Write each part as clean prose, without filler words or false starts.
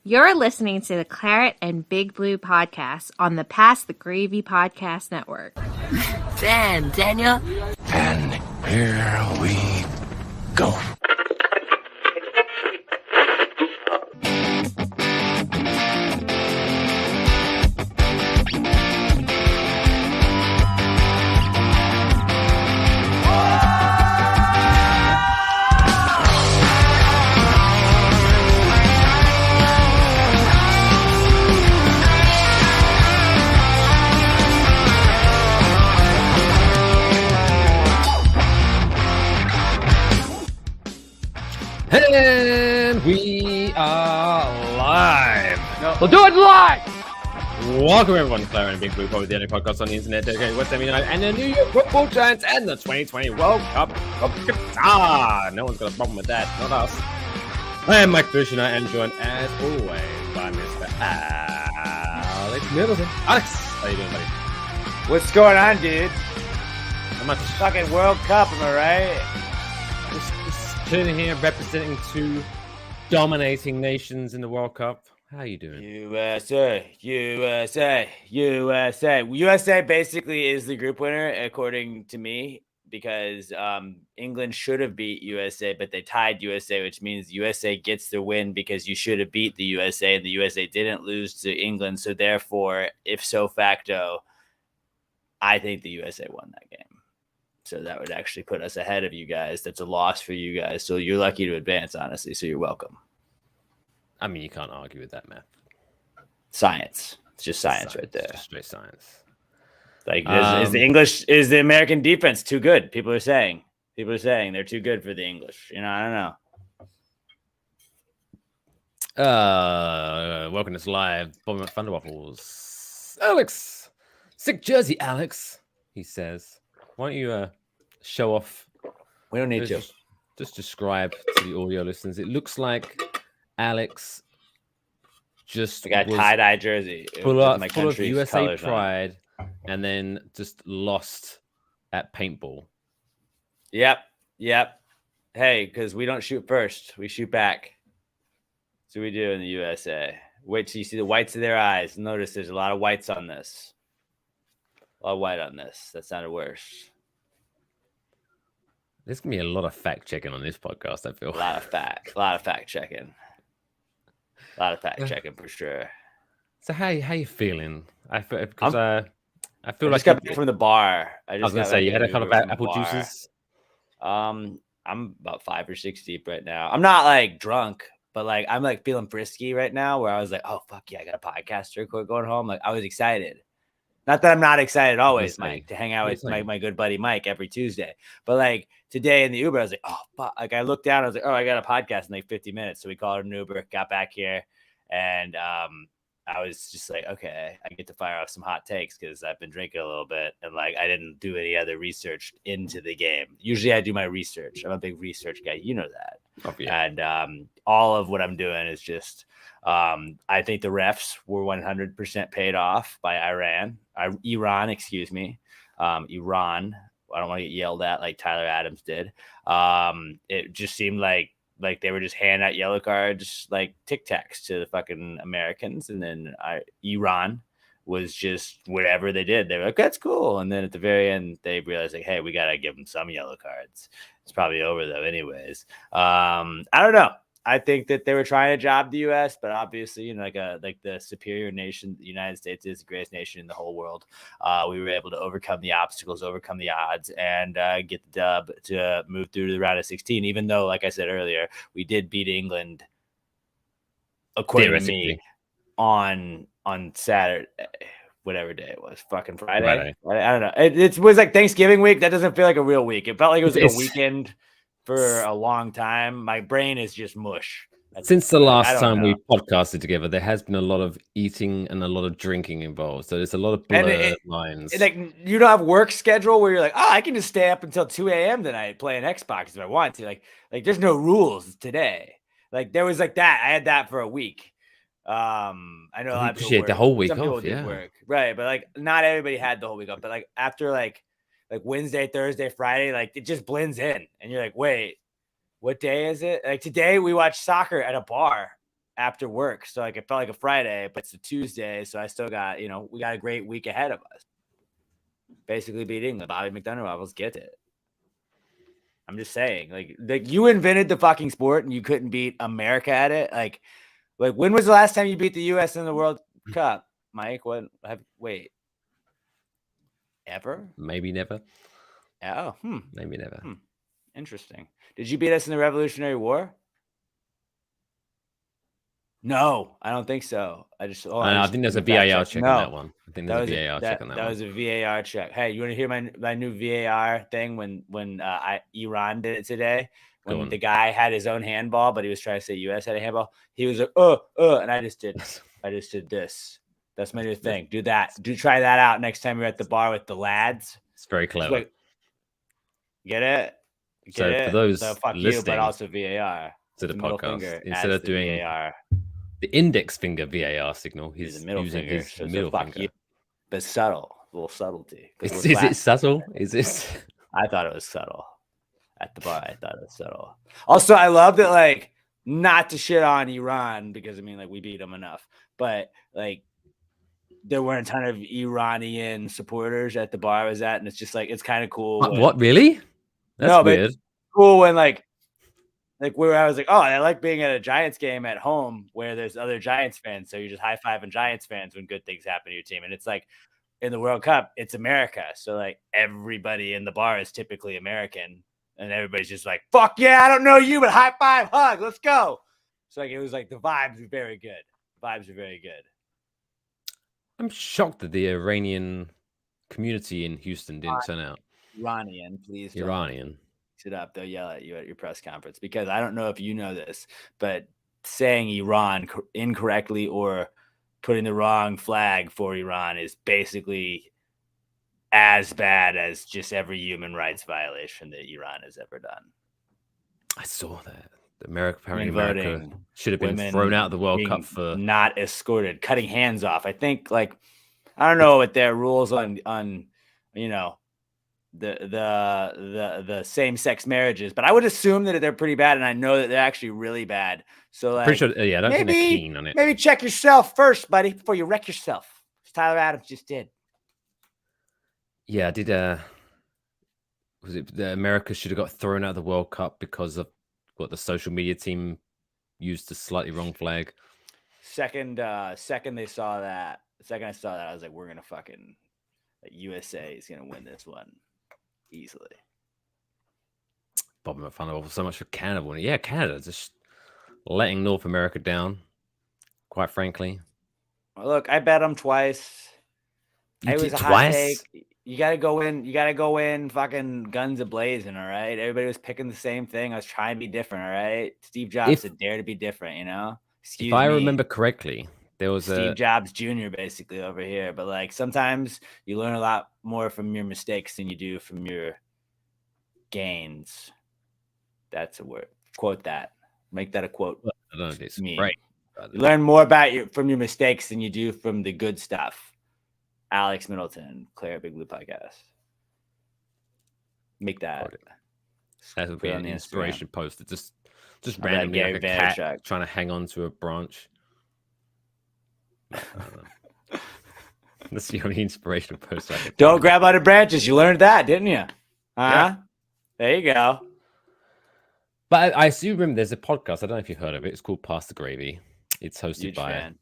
You're listening to the Claret and Big Blue podcast on the Pass the Gravy Podcast Network. Damn, Daniel. And here we go. And we are live. We'll do it live. Welcome everyone to Claret and Big Blue, probably the only podcast on the internet dedicated to West Ham United and the New York Football Giants and the 2020 World Cup of Qatar. No one's got a problem with that, not us. I am Mike Fish and I am joined as always by Mr. Alex Middleton. Alex, how you doing, buddy? What's going on, dude? How much? Fucking World Cup, am I right? Just chilling here, representing two dominating nations in the World Cup. How you doing? USA. USA basically is the group winner, according to me, because England should have beat USA, but they tied USA, which means USA gets the win because you should have beat the USA, and the USA didn't lose to England. So therefore, if so facto, I think the USA won that game. So that would actually put us ahead of you guys. That's a loss for you guys. So you're lucky to advance, honestly. So you're welcome. I mean, you can't argue with that, man. Science. It's just science right there. Just straight science. Like, is the American defense too good? People are saying they're too good for the English. You know, I don't know. Welcome to this live Bournemouth Thunder Waffles. Alex, sick jersey, Alex. He says, "Why don't you show off?" We don't need to. Just describe to the audio listeners. It looks like Alex just got a tie-dye jersey full of USA pride, and then just lost at paintball. Yep. Hey, because we don't shoot first, we shoot back. That's what we do in the USA. Wait till you see the whites of their eyes. Notice there's a lot of whites on this. A lot of white on this. That sounded worse. There's gonna be a lot of fact checking on this podcast. I feel a lot of fact checking. A lot of fact checking for sure. So how you feeling? I feel because I feel like I just got back from the bar. I was gonna say you had a couple of apple juices. I'm about 5 or 6 deep right now. I'm not like drunk, but like I'm like feeling frisky right now. Where I was like, oh fuck yeah, I got a podcast to record going home. Like I was excited. Not that I'm not excited always, Mike, to hang out with my good buddy Mike every Tuesday. But like today in the Uber, I was like, oh, fuck. Like I looked down, I was like, oh, I got a podcast in like 50 minutes. So we called an Uber, got back here, and I was just like, okay, I get to fire off some hot takes because I've been drinking a little bit, and like I didn't do any other research into the game. Usually I do my research. I'm a big research guy. You know that. Oh, yeah. And all of what I'm doing is just I think the refs were 100% paid off by Iran. Excuse me. Iran. I don't want to get yelled at like Tyler Adams did. It just seemed like they were just handing out yellow cards like Tic Tacs to the fucking Americans. And then Iran was just whatever they did. They were like, that's cool. And then at the very end, they realized like, hey, we got to give them some yellow cards. It's probably over though anyways. I don't know. I think that they were trying to job the U.S., but obviously, you know, like the superior nation, the United States is the greatest nation in the whole world. We were able to overcome the obstacles, overcome the odds, and get the dub to move through to the round of 16. Even though, like I said earlier, we did beat England, according to me, on Saturday, whatever day it was, fucking Friday. I don't know. It was like Thanksgiving week. That doesn't feel like a real week. It felt like it was like a weekend. For a long time, my brain is just mush. Since the last time we podcasted together, there has been a lot of eating and a lot of drinking involved. So there's a lot of blurred lines. Like you don't have work schedule where you're like, oh, I can just stay up until 2 a.m. tonight playing Xbox if I want to. Like there's no rules today. Like there was like that. I had that for a week. I know a lot of people the whole week Some off. people did work, right? But like not everybody had the whole week off. But like after like Wednesday, Thursday, Friday, like it just blends in. And you're like, wait, what day is it? Like today we watched soccer at a bar after work. So like it felt like a Friday, but it's a Tuesday. So I still got, we got a great week ahead of us. Basically beating the Bobby McDonough Waffles. Get it. I'm just saying, like you invented the fucking sport and you couldn't beat America at it. Like when was the last time you beat the U.S. in the World Cup, Mike? Wait, ever? Maybe never. Oh, Maybe never. Interesting. Did you beat us in the Revolutionary War? No, I don't think so. I think there's a VAR check on that one. I think there's a VAR check on that one. That was a VAR check. Hey, you want to hear my new VAR thing when Iran did it today? When the guy had his own handball, but he was trying to say U.S. had a handball. He was like, and I just did this. That's my new thing. Do that. Try that out next time you're at the bar with the lads. It's very clever. Get it? For those fuck listening, you, but also VAR to the podcast, instead of doing VAR. The index finger VAR signal, he's using his middle finger. You. But subtle, a little subtlety. Is it subtle? Is this? I thought it was subtle. At the bar, I thought it was subtle. Also, I love that, like, not to shit on Iran because, we beat them enough. But, like, there weren't a ton of Iranian supporters at the bar I was at. And it's just, like, it's kind of cool. What, really? That's weird. It's cool when, like where I was like, oh, I like being at a Giants game at home where there's other Giants fans. So you're just high-fiving Giants fans when good things happen to your team. And it's like in the World Cup, it's America. So like everybody in the bar is typically American. And everybody's just like, fuck yeah, I don't know you, but high five, hug, let's go. So like it was like the vibes were very good. I'm shocked that the Iranian community in Houston didn't turn out. Iranian, please. Iranian. It up, they'll yell at you at your press conference because I don't know if you know this, but saying Iran incorrectly or putting the wrong flag for Iran is basically as bad as just every human rights violation that Iran has ever done. I saw that. America should have been thrown out of the World Cup for not escorted, cutting hands off. I think I don't know what their rules on the same-sex marriages, but I would assume that they're pretty bad, and I know that they're actually really bad. So, like, pretty sure, I don't think they're keen on it. Maybe check yourself first, buddy, before you wreck yourself. As Tyler Adams just did. Yeah, was it that America should have got thrown out of the World Cup because of what the social media team used the slightly wrong flag? Second I saw that, I was like, we're gonna fucking USA is gonna win this one. Easily. Bob McFarlane, so much for Canada winning. Yeah, Canada just letting North America down, quite frankly. Well, look, I bet them twice. It was a hot take. You gotta go in fucking guns a-blazing, all right? Everybody was picking the same thing. I was trying to be different, all right? Steve Jobs said dare to be different, If I remember correctly, there was Steve Jobs Jr. basically over here. But like sometimes you learn a lot more from your mistakes than you do from your gains. That's a word. Quote that. Make that a quote. I don't know if it's right. You learn more from your mistakes than you do from the good stuff. Alex Middleton, Claret Big Blue Podcast. Make that. That would be an inspiration post. Just randomly like a cat trying to hang on to a branch. I don't know. That's the only inspirational post I could. Don't grab out of branches. You learned that, didn't you? Yeah. There you go. But I assume remember there's a podcast. I don't know if you've heard of it. It's called Pass the Gravy. It's hosted by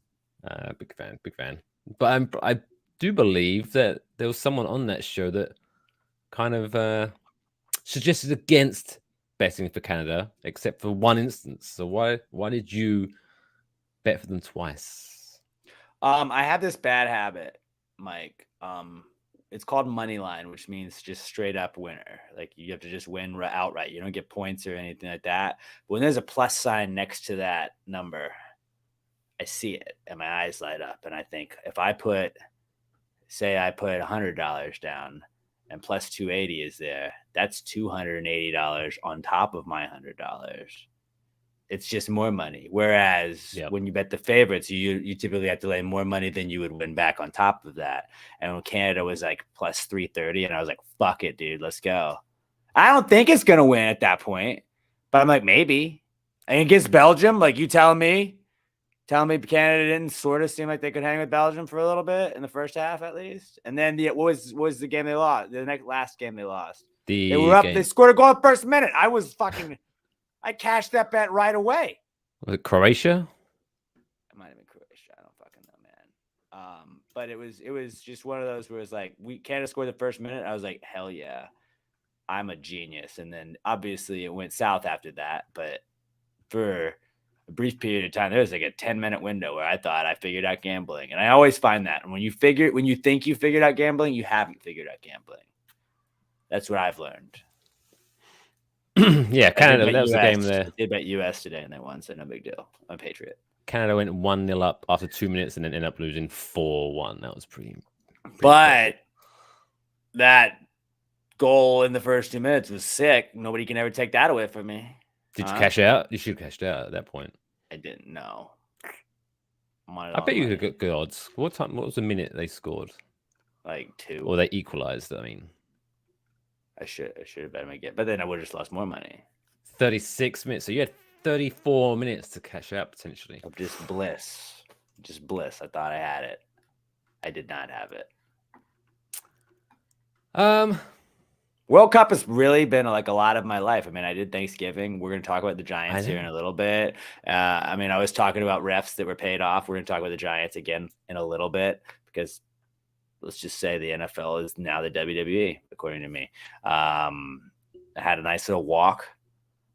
big fan. But I do believe that there was someone on that show that kind of suggested against betting for Canada, except for one instance. So why did you bet for them twice? I have this bad habit, Mike. It's called money line, which means just straight up winner. Like you have to just win outright. You don't get points or anything like that. But when there's a plus sign next to that number, I see it and my eyes light up. And I think if I put $100 down and plus 280 is there, that's $280 on top of my $100. It's just more money. Whereas when you bet the favorites, you typically have to lay more money than you would win back on top of that. And when Canada was like plus 330, and I was like, fuck it, dude, let's go. I don't think it's going to win at that point, but I'm like, maybe. And against Belgium, like you telling me Tell me Canada didn't sort of seem like they could hang with Belgium for a little bit in the first half at least. And then what was the game they lost? The last game they lost. They were up. They scored a goal in the first minute. I cashed that bet right away. Was it Croatia? It might have been Croatia. I don't fucking know, man. But it was just one of those where it's like Canada scored the first minute. I was like, hell yeah, I'm a genius. And then obviously it went south after that. But for a brief period of time, there was like a 10-minute window where I thought I figured out gambling. And I always find that. And when you think you figured out gambling, you haven't figured out gambling. That's what I've learned. Yeah, Canada, that was the game there. I did bet US today and they won, so no big deal. I'm a Patriot. Canada went 1-0 up after 2 minutes and then ended up losing 4-1. That was pretty but cool. That goal in the first 2 minutes was sick. Nobody can ever take that away from me. Did you cash out? You should have cashed out at that point. I didn't know. I bet you could have got good odds. What was the minute they scored? Like 2. Or they equalized, I mean. I should have bet again, but then I would have just lost more money. 36 minutes. So you had 34 minutes to cash out potentially. Of just bliss. Just bliss. I thought I had it. I did not have it. World Cup has really been like a lot of my life. I mean, I did Thanksgiving. We're going to talk about the Giants here in a little bit. I mean, I was talking about refs that were paid off. We're going to talk about the Giants again in a little bit because let's just say the NFL is now the WWE, according to me. I had a nice little walk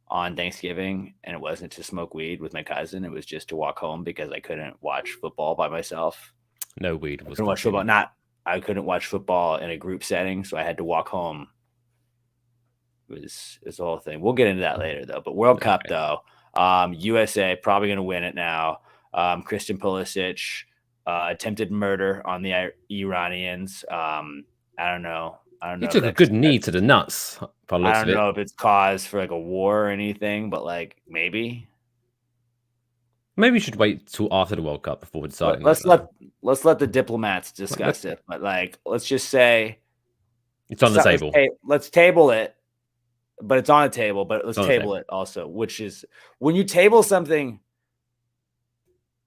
on Thanksgiving, and it wasn't to smoke weed with my cousin. It was just to walk home because I couldn't watch football by myself. No weed. I couldn't watch football. I couldn't watch football in a group setting, so I had to walk home. It was the whole thing. We'll get into that later, though. But World Cup, though, USA probably going to win it now. Christian Pulisic attempted murder on the Iranians. I don't know. He took a good knee to the nuts. I don't know if it's cause for like a war or anything, but like maybe. Maybe we should wait till after the World Cup before deciding. Let's let the diplomats discuss it. But like, let's just say it's on the table. Let's table it, but it's on the table. But let's table it also, which is when you table something.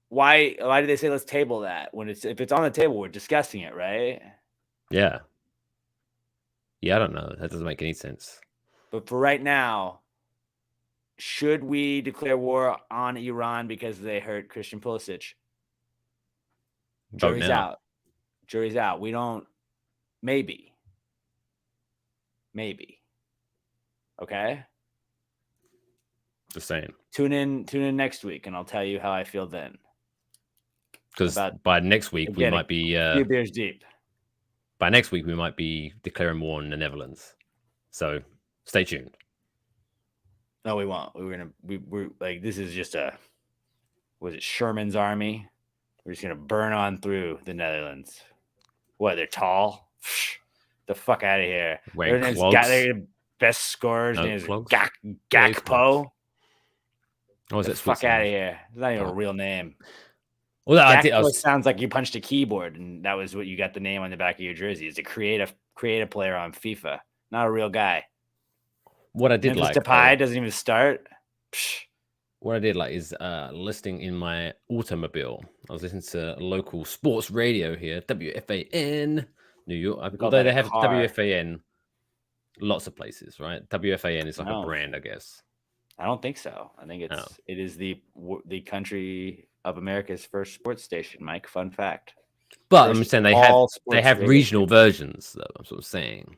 Why do they say let's table that when if it's on the table, we're discussing it, right? Yeah. Yeah, I don't know. That doesn't make any sense. But for right now, should we declare war on Iran because they hurt Christian Pulisic? Jury's out. Jury's out. We don't. Maybe. Okay. Just saying. Tune in next week, and I'll tell you how I feel then. Because by next week we might be a few beers deep. By next week we might be declaring war on the Netherlands. So stay tuned. No, we won't. We're like, this is just was it Sherman's army? We're just gonna burn on through the Netherlands. What? They're tall. The fuck out of here. Wearing clogs. Their best scorers. No, name is Gakpo. Oh, is that fuck out of here? It's not even a real name. Well, Gakpo sounds like you punched a keyboard, and that was what you got the name on the back of your jersey. It's a creative player on FIFA, not a real guy. What I did Memphis Depay doesn't even start. What I did like is listening in my automobile. I was listening to local sports radio here, WFAN, New York. Although they have WFAN, lots of places, right? WFAN is like a brand, I guess. I don't think so. I think it is the country of America's first sports station, Mike. Fun fact. But I'm saying they have regional versions, though. I'm sort of saying.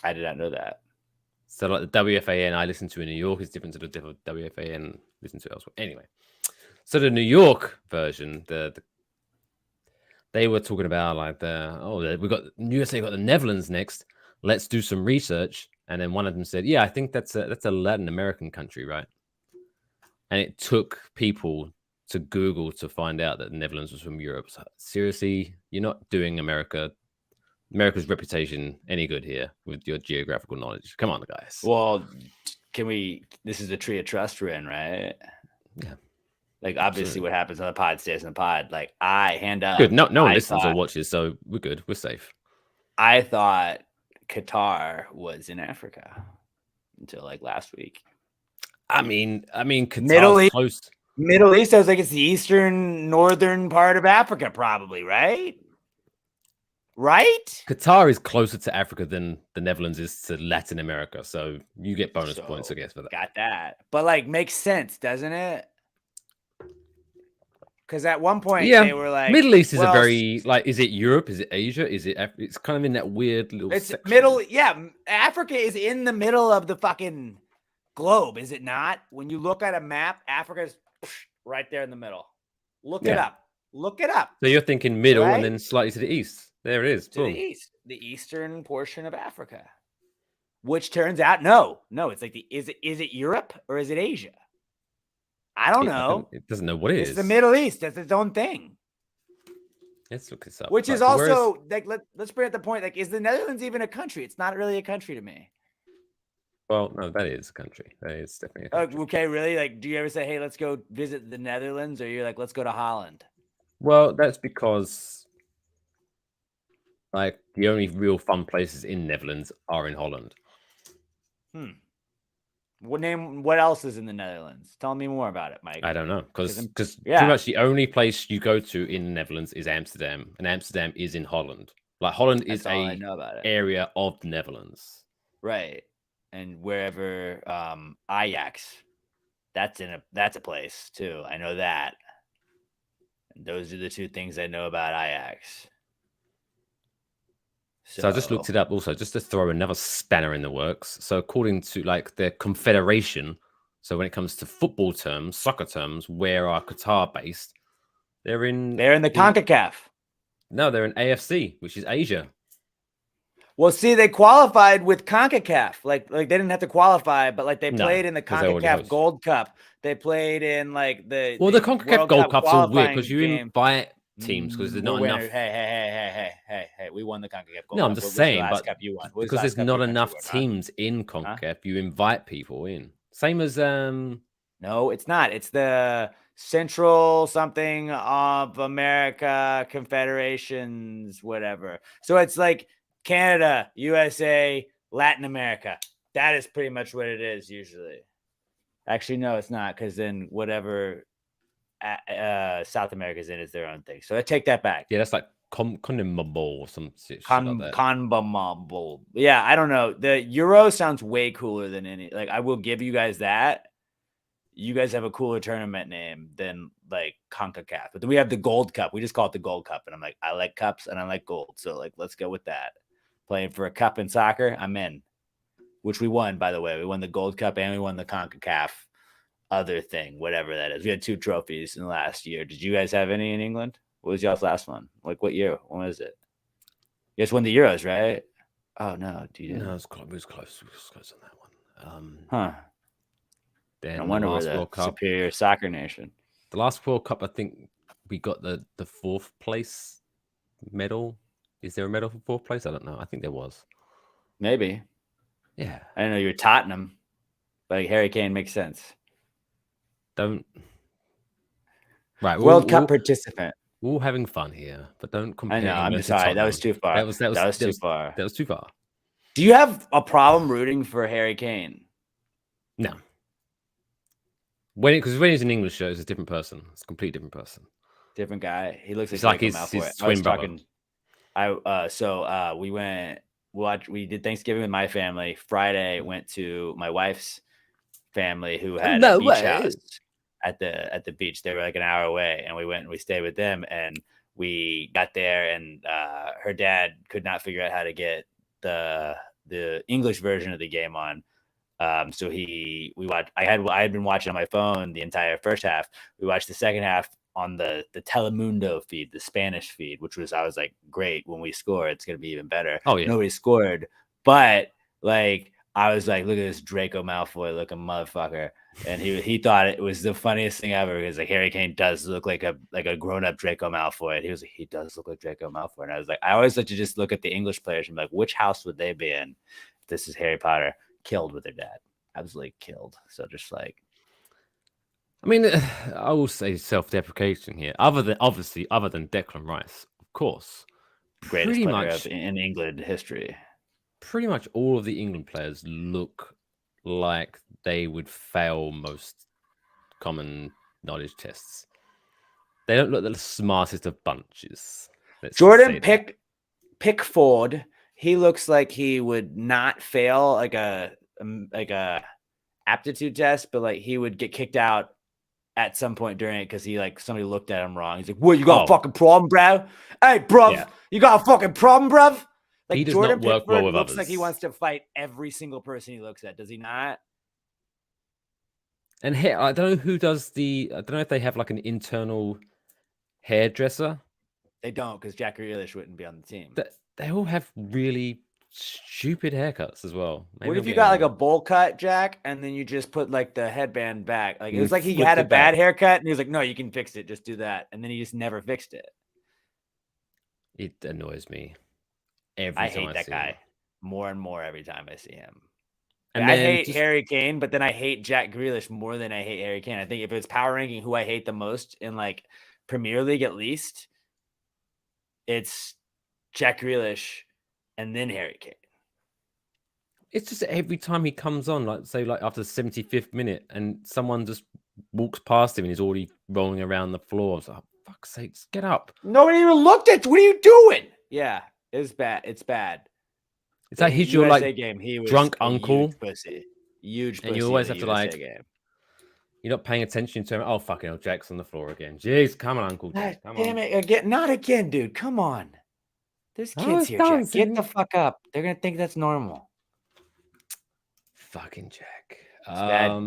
I did not know that. So like the WFAN I listen to in New York is different to the WFAN I listen to elsewhere. Anyway, so the New York version, they were talking about like we got USA got the Netherlands next. Let's do some research. And then one of them said, "Yeah, I think that's a Latin American country, right?" And it took people to Google to find out that the Netherlands was from Europe. So, seriously, you're not doing America's reputation any good here with your geographical knowledge. Come on, guys. Well, this is the tree of trust we're in, right? Yeah. Like, obviously, what happens on the pod stays in the pod. Like, hand up. Good. No one listens or watches, so we're good. We're safe. I thought Qatar was in Africa until like last week. I mean, Qatar's close. Middle East, I was like, it's the eastern, northern part of Africa, probably, right? Right? Qatar is closer to Africa than the Netherlands is to Latin America, so you get bonus points, I guess, for that. Got that. But like, makes sense, doesn't it? Because at one point they were like, Middle East is a very like, is it Europe? Is it Asia? Is it? It's kind of in that weird little. It's section. middle. Yeah, Africa is in the middle of the fucking globe, is it not? When you look at a map, Africa's right there in the middle. Look it up. Look it up. So you're thinking middle, right? And then slightly to the east. There it is. To the east, the eastern portion of Africa, which turns out no, it's like is it Europe or is it Asia? I don't know. It doesn't know what it is. It's the Middle East. That's its own thing. Let's look this up. Which is also like let's bring up the point. Like, is the Netherlands even a country? It's not really a country to me. Well, no, that is a country. That is definitely a country. Okay, really? Like, do you ever say, "Hey, let's go visit the Netherlands," or you're like, "Let's go to Holland"? Well, that's because like the only real fun places in Netherlands are in Holland. What else is in the Netherlands? Tell me more about it, Mike. I don't know, because pretty much the only place you go to in the Netherlands is Amsterdam, and Amsterdam is in Holland. Like Holland is a area of the Netherlands, right? And wherever Ajax, that's a place too. I know that. And those are the two things I know about Ajax. So I just looked it up also, just to throw another spanner in the works. So according to like the Confederation, so when it comes to football terms, soccer terms, where are Qatar based? They're in the CONCACAF. No, they're in AFC, which is Asia. Well, see, they qualified with CONCACAF. Like they didn't have to qualify, but like they played in the CONCACAF Gold Cup. They played in like the CONCACAF Gold Cup's all weird because you invite teams because there's not enough. Hey! We won the CONCACAF Gold Cup. No, I'm just saying, but cup you won? Because there's not enough teams in CONCACAF, you invite people in. Same as No, it's not. It's the Central something of America Confederations, whatever. So it's like Canada, USA, Latin America. That is pretty much what it is usually. Actually, no, it's not, because then whatever South America's in is their own thing. So I take that back. Yeah, that's like CONMEBOL or some shit like that. CONMEBOL. Yeah, I don't know. The Euro sounds way cooler than any. Like, I will give you guys that. You guys have a cooler tournament name than like CONCACAF. But then we have the Gold Cup. We just call it the Gold Cup. And I'm like, I like cups and I like gold. So like, let's go with that. Playing for a cup in soccer, I'm in. Which we won, by the way. We won the Gold Cup and we won the CONCACAF other thing, whatever that is. We had 2 trophies in the last year. Did you guys have any in England? What was y'all's last one? Like, what year? When was it? You guys won the Euros, right? Oh, no. No, it was close. It was close on that one. Huh. Then I wonder where the superior soccer nation. The last World Cup, I think we got the 4th place medal. Is there a medal for 4th place? I don't know. I think there was. Maybe. Yeah. I don't know. You're Tottenham, but Harry Kane makes sense. Don't. Right. World Cup participant. We're all having fun here, but don't compare. I know. I'm sorry. That was too far. That was too far. That was too far. Do you have a problem rooting for Harry Kane? No. Because when he's in English shows, it's a different person. It's a completely different person. Different guy. He looks like his twin brother. We did Thanksgiving with my family. Friday went to my wife's family who had a beach house at the beach. They were like an hour away, and we went and we stayed with them. And we got there, and her dad could not figure out how to get the English version of the game on. So I had been watching on my phone the entire first half. We watched the second half on the Telemundo feed, the Spanish feed, I was like, great, when we score, it's going to be even better. Oh, yeah. Nobody scored. But like, I was like, look at this Draco Malfoy looking motherfucker. And he thought it was the funniest thing ever because like Harry Kane does look like a grown-up Draco Malfoy. And he was like, he does look like Draco Malfoy. And I was like, I always like to just look at the English players and be like, which house would they be in if this is Harry Potter? Killed with their dad. Absolutely killed. So just like, I mean, I will say self-deprecation here. Other than Declan Rice, of course, greatest player in England history. Pretty much all of the England players look like they would fail most common knowledge tests. They don't look the smartest of bunches. Jordan Pickford, he looks like he would not fail like a aptitude test, but like he would get kicked out at some point during it because he like somebody looked at him wrong. He's like, "What, you got a fucking problem, bro? Hey, bruv, you got a fucking problem, bruv?" Like he does Jordan not work Pickford well with looks others. like he wants to fight every single person he looks at. Does he not? And hair, I don't know who does I don't know if they have like an internal hairdresser. They don't, because Jack Grealish wouldn't be on the team. They all have really stupid haircuts as well. Maybe what if you got like a bowl cut, Jack, and then you just put like the headband back? Like it was like he had a bad haircut, and he was like, "No, you can fix it. Just do that." And then he just never fixed it. It annoys me. I hate that guy more and more every time I see him. And I hate Harry Kane, but then I hate Jack Grealish more than I hate Harry Kane. I think if it's power ranking who I hate the most in like Premier League, at least, it's Jack Grealish and then Harry Kane. It's just every time he comes on, like say like after the 75th minute, and someone just walks past him and he's already rolling around the floor. I was like, oh, fuck's sakes, get up. Nobody even looked at you. What are you doing? Yeah, it's bad. It's bad. It's like he's your like game. He was drunk uncle. Huge pussy. Huge pussy. And you always have to like, game. You're not paying attention to him. Oh, fucking hell, Jack's on the floor again. Jeez, come on, Uncle Jack. Come Damn it. Again, not again, dude. Come on. There's kids here, Jack. Get the fuck up. They're going to think that's normal. Fucking Jack.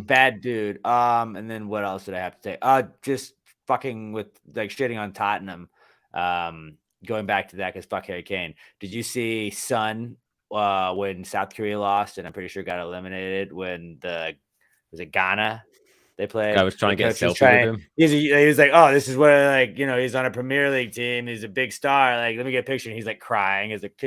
Bad dude. And then what else did I have to say? Just fucking with like shitting on Tottenham. Going back to that because fuck Harry Kane. Did you see Son when South Korea lost and I'm pretty sure got eliminated when was it Ghana they played? I was trying to get a selfie with him. He was like, "Oh, this is where like he's on a Premier League team. He's a big star. Like, let me get a picture." And he's like crying. He's like,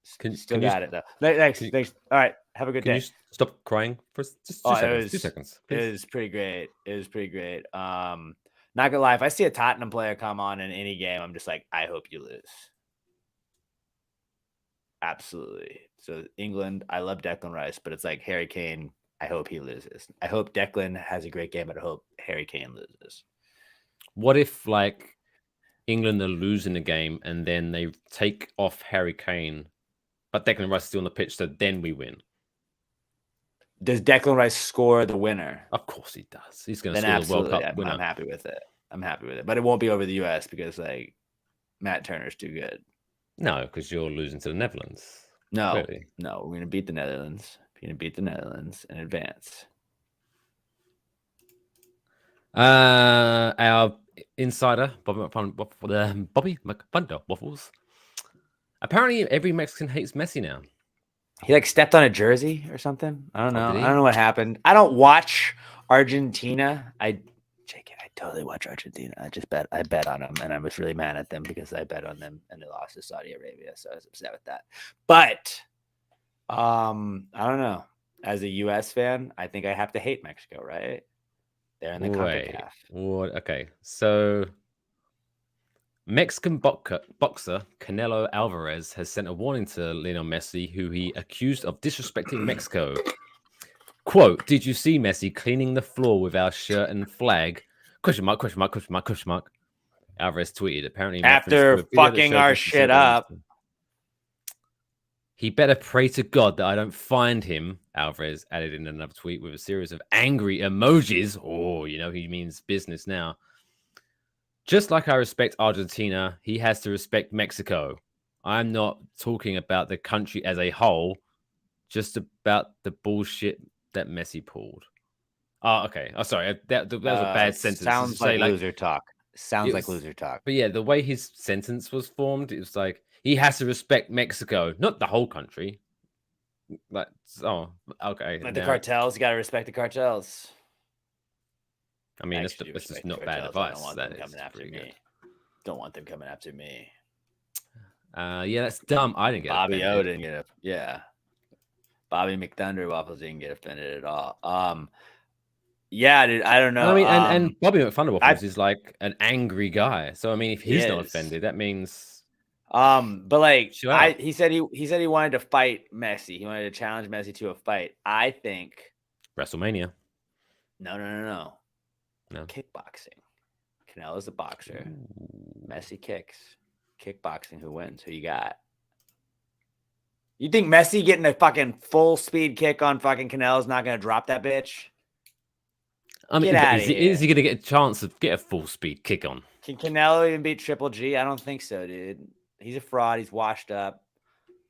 "Still got it though." Thanks. All right, have a good day. Can you stop crying for just 2 seconds? 2 seconds. Please. It was pretty great. Not gonna lie, if I see a Tottenham player come on in any game, I'm just like, I hope you lose. Absolutely. So England, I love Declan Rice, but it's like Harry Kane, I hope he loses. I hope Declan has a great game, but I hope Harry Kane loses. What if like England are losing the game and then they take off Harry Kane, but Declan Rice is still on the pitch, so then we win? Does Declan Rice score the winner? Of course he does. He's going to score the World Cup winner. I'm happy with it. But it won't be over the US because like Matt Turner's too good. No, because you're losing to the Netherlands. No, clearly. No, we're going to beat the Netherlands. We're going to beat the Netherlands and advance. Our insider, Bobby McFunder Waffles. Apparently, every Mexican hates Messi now. He like stepped on a jersey or something. I don't know. I don't know what happened. I don't watch Argentina. I totally watch Argentina. I bet on them, and I was really mad at them because I bet on them and they lost to Saudi Arabia, so I was upset with that. But I don't know. As a U.S. fan, I think I have to hate Mexico, right? They're in the CONCACAF. What? Okay, so Mexican boxer Canelo Alvarez has sent a warning to Lionel Messi, who he accused of disrespecting Mexico. Quote, "Did you see Messi cleaning the floor with our shirt and flag? Question mark, question mark, question mark, question mark." Alvarez tweeted, apparently after fucking our shit up. "He better pray to God that I don't find him," Alvarez added in another tweet with a series of angry emojis. Oh, he means business now. "Just like I respect Argentina, he has to respect Mexico. I'm not talking about the country as a whole, just about the bullshit that Messi pulled." Oh, okay. Oh, sorry. That was a bad sentence. Sounds like loser talk. Sounds like loser talk. But yeah, the way his sentence was formed, it was like, he has to respect Mexico, not the whole country. Like, oh, okay. Like the cartels, you got to respect the cartels. I mean, it's just not bad advice. Don't want them coming after me. Yeah, that's dumb. I didn't get Bobby O didn't get it. Yeah. Bobby McThunder Waffles didn't get offended at all. Yeah, dude, I don't know. I mean, and Bobby McThunder Waffles is like an angry guy. So I mean, if he's not offended, that means but like he said he wanted to fight Messi. He wanted to challenge Messi to a fight. I think WrestleMania. No. No. Kickboxing. Canelo's a boxer. Messi kicks. Kickboxing. Who wins? Who you got? You think Messi getting a fucking full speed kick on fucking Canelo's not going to drop that bitch? I mean, Get out of is here. he going to get a chance to get a full speed kick on? Can Canelo even beat Triple G? I don't think so, dude. He's a fraud. He's washed up.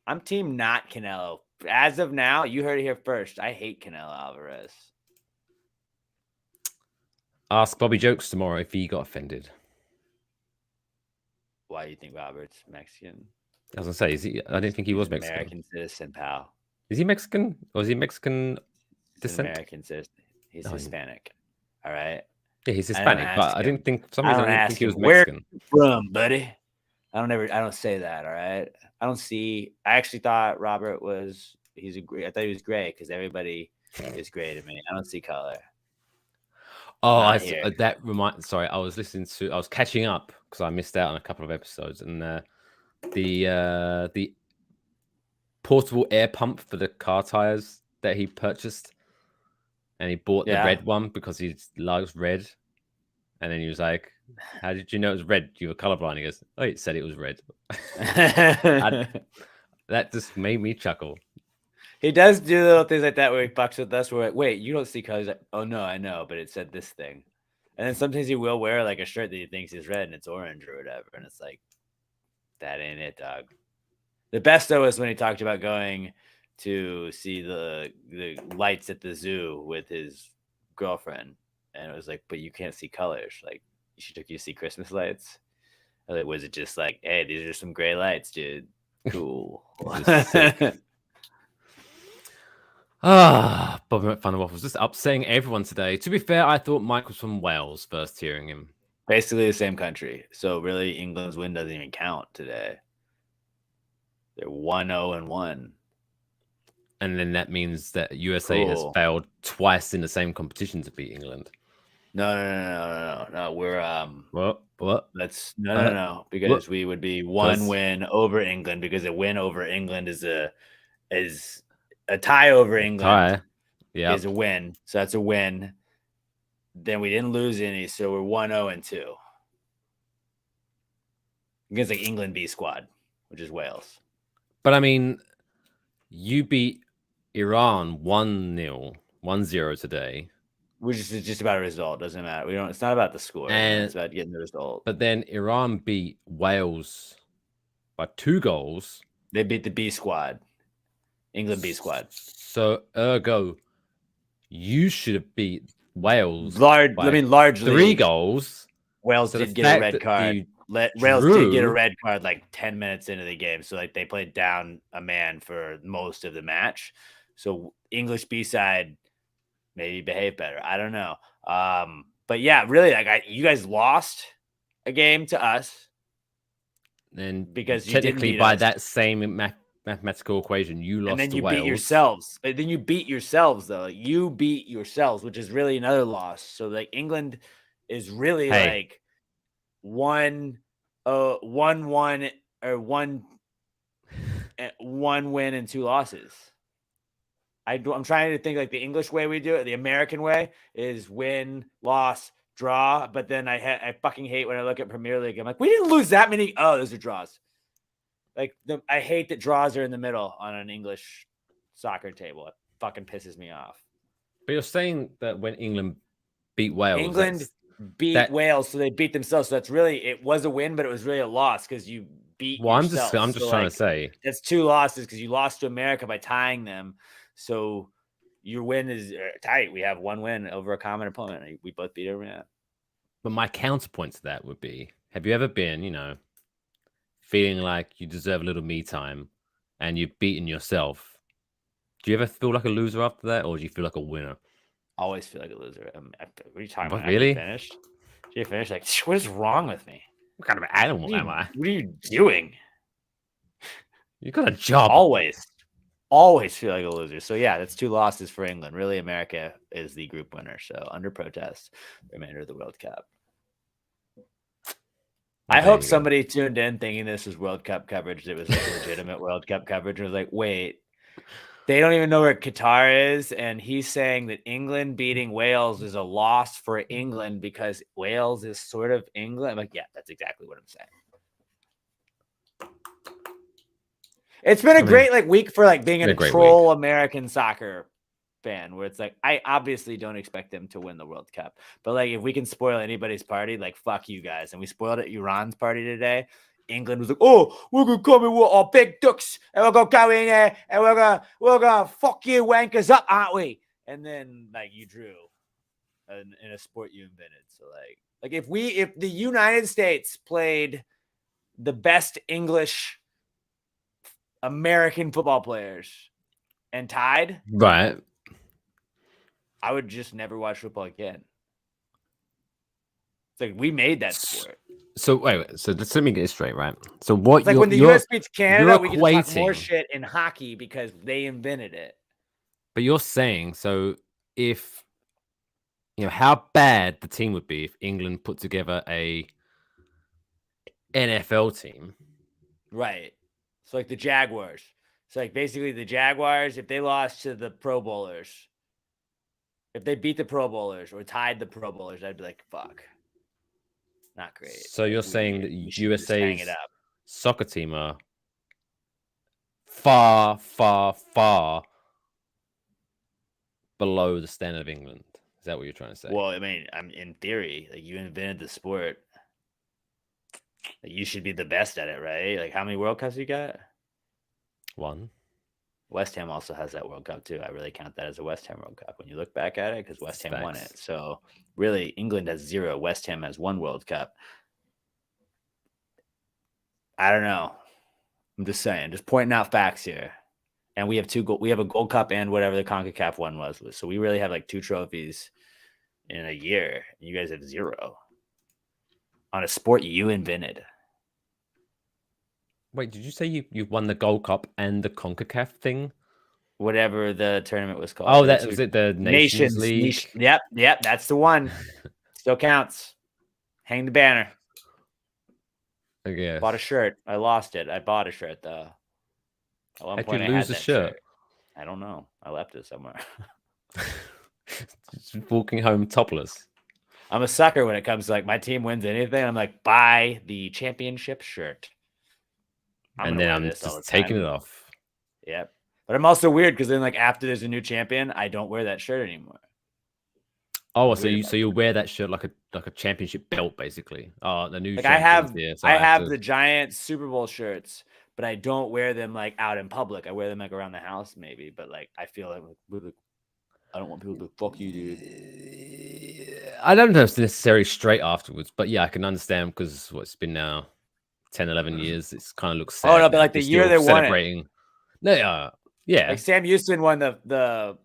I'm team not Canelo. As of now, you heard it here first. I hate Canelo Alvarez. Ask Bobby Jokes tomorrow if he got offended. Why do you think Robert's Mexican? I was going to say, I didn't think he was Mexican. American citizen, pal. Is he Mexican? Or is he Mexican descent? American citizen. He's Hispanic. All right. Yeah, he's Hispanic, but I didn't think for some reason I didn't think he was Where Mexican. from, buddy? I don't say that, all right? I actually thought Robert I thought he was gray because everybody is gray to me. I don't see color. Oh, sorry, I was catching up because I missed out on a couple of episodes, and the portable air pump for the car tires that he purchased, and he bought the red one because he loves red, and then he was like, "How did you know it was red? You were colorblind." He goes, "Oh, it said it was red." That just made me chuckle. He does do little things like that where he fucks with us. We're like, wait, you don't see colors. Like, oh, no, I know, but it said this thing. And then sometimes he will wear like a shirt that he thinks is red and it's orange or whatever. And it's like, that ain't it, dog. The best, though, is when he talked about going to see the lights at the zoo with his girlfriend. And it was like, but you can't see colors. Like, she took you to see Christmas lights. Like, was it just like, hey, these are some gray lights, dude? Cool. Bobby McFun was just upsetting everyone today. To be fair, I thought Mike was from Wales first hearing him. Basically the same country. So really, England's win doesn't even count today. They're 1-0-1. And then that means that USA has failed twice in the same competition to beat England. No. We're what? That's no. Because we would be one win over England because a win over England is a tie over England. Is a win. So that's a win. Then we didn't lose any, so we're 1-0-2 against like England B squad, which is Wales. But I mean, you beat Iran 1-0 today. Which is just about a result. Doesn't matter. It's not about the score. It's about getting the result. But then Iran beat Wales by 2 goals. They beat the B squad. England B squad. So ergo, you should have beat Wales. Largely 3 goals. Wales did get a red card. Wales did get a red card like 10 minutes into the game. So like they played down a man for most of the match. So English B side maybe behave better. I don't know. But yeah, really, like you guys lost a game to us. And because technically by that same mathematical equation, you lost to Wales. And then you beat yourselves. But then you beat yourselves, though. You beat yourselves, which is really another loss. So like England is really like 1-1 or one win and 2 losses. I'm trying to think like the English way we do it. The American way is win, loss, draw. But then I fucking hate when I look at Premier League. I'm like, we didn't lose that many. Oh, those are draws. Like I hate that draws are in the middle on an English soccer table. It fucking pisses me off. But you're saying that when England beat Wales, England beat Wales, so they beat themselves. So it was a win, but it was really a loss because you beat. Well, yourself. I'm just trying to say that's 2 losses because you lost to America by tying them. So your win is tight. We have 1 win over a common opponent. We both beat everyone. But my counterpoint to that would be: have you ever been, feeling like you deserve a little me time, and you've beaten yourself? Do you ever feel like a loser after that, or do you feel like a winner? Always feel like a loser. What are you talking about? Really? Finished? You finished? Like, what is wrong with me? What kind of animal am I? What are you doing? You got a job. Always feel like a loser. So yeah, that's 2 losses for England. Really, America is the group winner. So under protest, the remainder of the World Cup. I hope somebody tuned in thinking this was World Cup coverage. That was like legitimate World Cup coverage. And was like, wait, They don't even know where Qatar is, and he's saying that England beating Wales is a loss for England because Wales is sort of England. I'm like, yeah, that's exactly what I'm saying. It's been a great week for being a troll American soccer fan, where it's like I obviously don't expect them to win the World Cup, but if we can spoil anybody's party, fuck you guys. And we spoiled it Iran's party today. England was like, oh, we're gonna come in with our big ducks and we're gonna go in there and we're gonna fuck you wankers up, aren't we? And then you drew in a sport you invented. So if the United States played the best English American football players and tied, right, I would just never watch football again. It's we made that sport. So wait, so let me get this straight, right? So what? It's when the U.S. beats Canada, we can talk more shit in hockey because they invented it. But you're saying, so if how bad the team would be if England put together a NFL team, right? So the Jaguars. So basically the Jaguars, if they lost to the Pro Bowlers, if they beat the Pro Bowlers or tied the Pro Bowlers, I'd be like, fuck. Not great. So you're saying that USA's soccer team are far, far, far below the standard of England. Is that what you're trying to say? Well, I mean, I'm in theory, you invented the sport. You should be the best at it, right? How many World Cups you got? 1. West Ham also has that World Cup too. I really count that as a West Ham World Cup when you look back at it, because West Ham won it. So really, England has 0. West Ham has 1 World Cup. I don't know. I'm just saying, just pointing out facts here. And we have we have a Gold Cup and whatever the CONCACAF one was. So we really have 2 trophies in a year. You guys have 0 on a sport you invented. Wait, did you say you won the Gold Cup and the CONCACAF thing? Whatever the tournament was called. Oh, that was it. The Nations League. Yep, that's the one. Still counts. Hang the banner. I guess. Bought a shirt. I lost it. I bought a shirt though. At one point, I lose the shirt? I don't know. I left it somewhere. Just walking home topless. I'm a sucker when it comes to my team wins anything. I'm like, buy the championship shirt. And then I'm just taking it off. Yep. But I'm also weird because then after there's a new champion, I don't wear that shirt anymore. Oh, so you wear that shirt like a championship belt, basically. Oh, the new. I have the giant Super Bowl shirts, but I don't wear them out in public. I wear them around the house, maybe. But I feel I don't want people to fuck you, dude. I don't know if it's necessarily straight afterwards, but yeah, I can understand because it's been now 10, 11 years. It's kind of looks sad. Oh no, but the year they won it. No, yeah. Sam Houston won the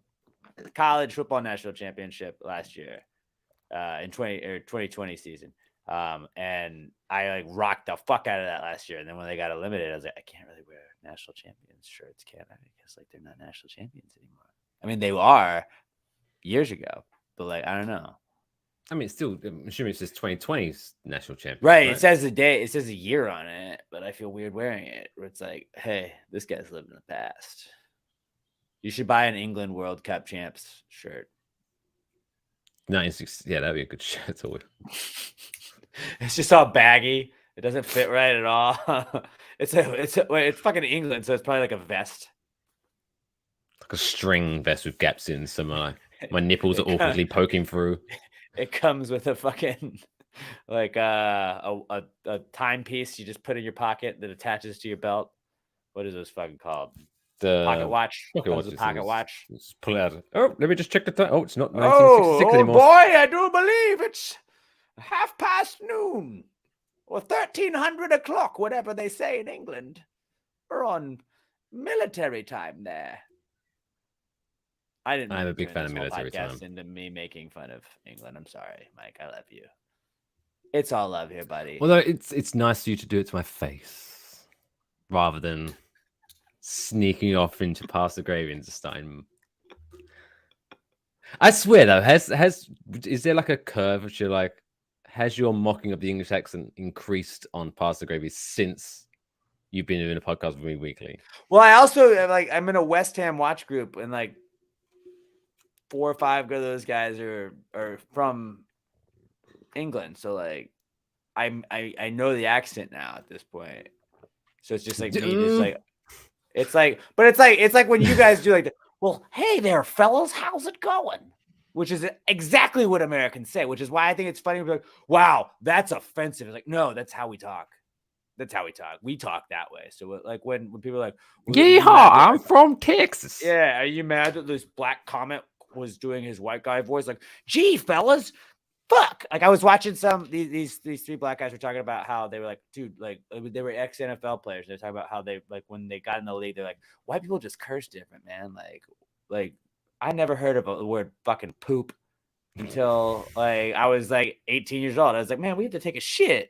college football national championship last year, in 2020 season. And I rocked the fuck out of that last year. And then when they got eliminated, I was like, I can't really wear national champions shirts, can I? Because they're not national champions anymore. I mean, they are years ago, but I don't know. I mean, still, I'm assuming it says 2020's national champion. Right. It says the day, it says a year on it, but I feel weird wearing it. Where it's hey, this guy's living in the past. You should buy an England World Cup champs shirt. 96. Yeah, that'd be a good shirt. It's just all baggy. It doesn't fit right at all. It's fucking England, so it's probably a vest. Like a string vest with gaps in. So my nipples are awkwardly poking through. It comes with a fucking a timepiece you just put in your pocket that attaches to your belt. What is this fucking called? The pocket watch. Pocket watch. Let's pull it out. Oh, let me just check the time. Oh, it's not 1966 anymore. Oh boy, I do believe it's noon or 1300 o'clock, whatever they say in England. We're on military time there. I'm a big fan of military time. Into me making fun of England. I'm sorry, Mike. I love you. It's all love here, buddy. Although it's nice for you to do it to my face rather than sneaking off into past the gravy and just starting. I swear though, is there a curve which you're has your mocking of the English accent increased on past the gravy since you've been doing a podcast with me weekly. Well, I also I'm in a West Ham watch group, and like 4 or 5 of those guys are from England, so like I know the accent now at this point. So it's just like me, just like it's like when you guys do like, well, hey there, fellas, how's it going? Which is exactly what Americans say, which is why I think it's funny. We're like, wow, that's offensive. It's like, no, that's how we talk. That's how we talk. We talk that way. So like when people are like, yeehaw, I'm from Texas. Yeah, are you mad that this black comment was doing his white guy voice? Like, gee, fellas, fuck. Like I was watching these 3 black guys were talking about how they were like, dude, like they were ex NFL players. They're talking about how they like when they got in the league, they're like, white people just curse different, man. Like I never heard of the word fucking poop until like I was like 18 years old. I was like, man, we have to take a shit.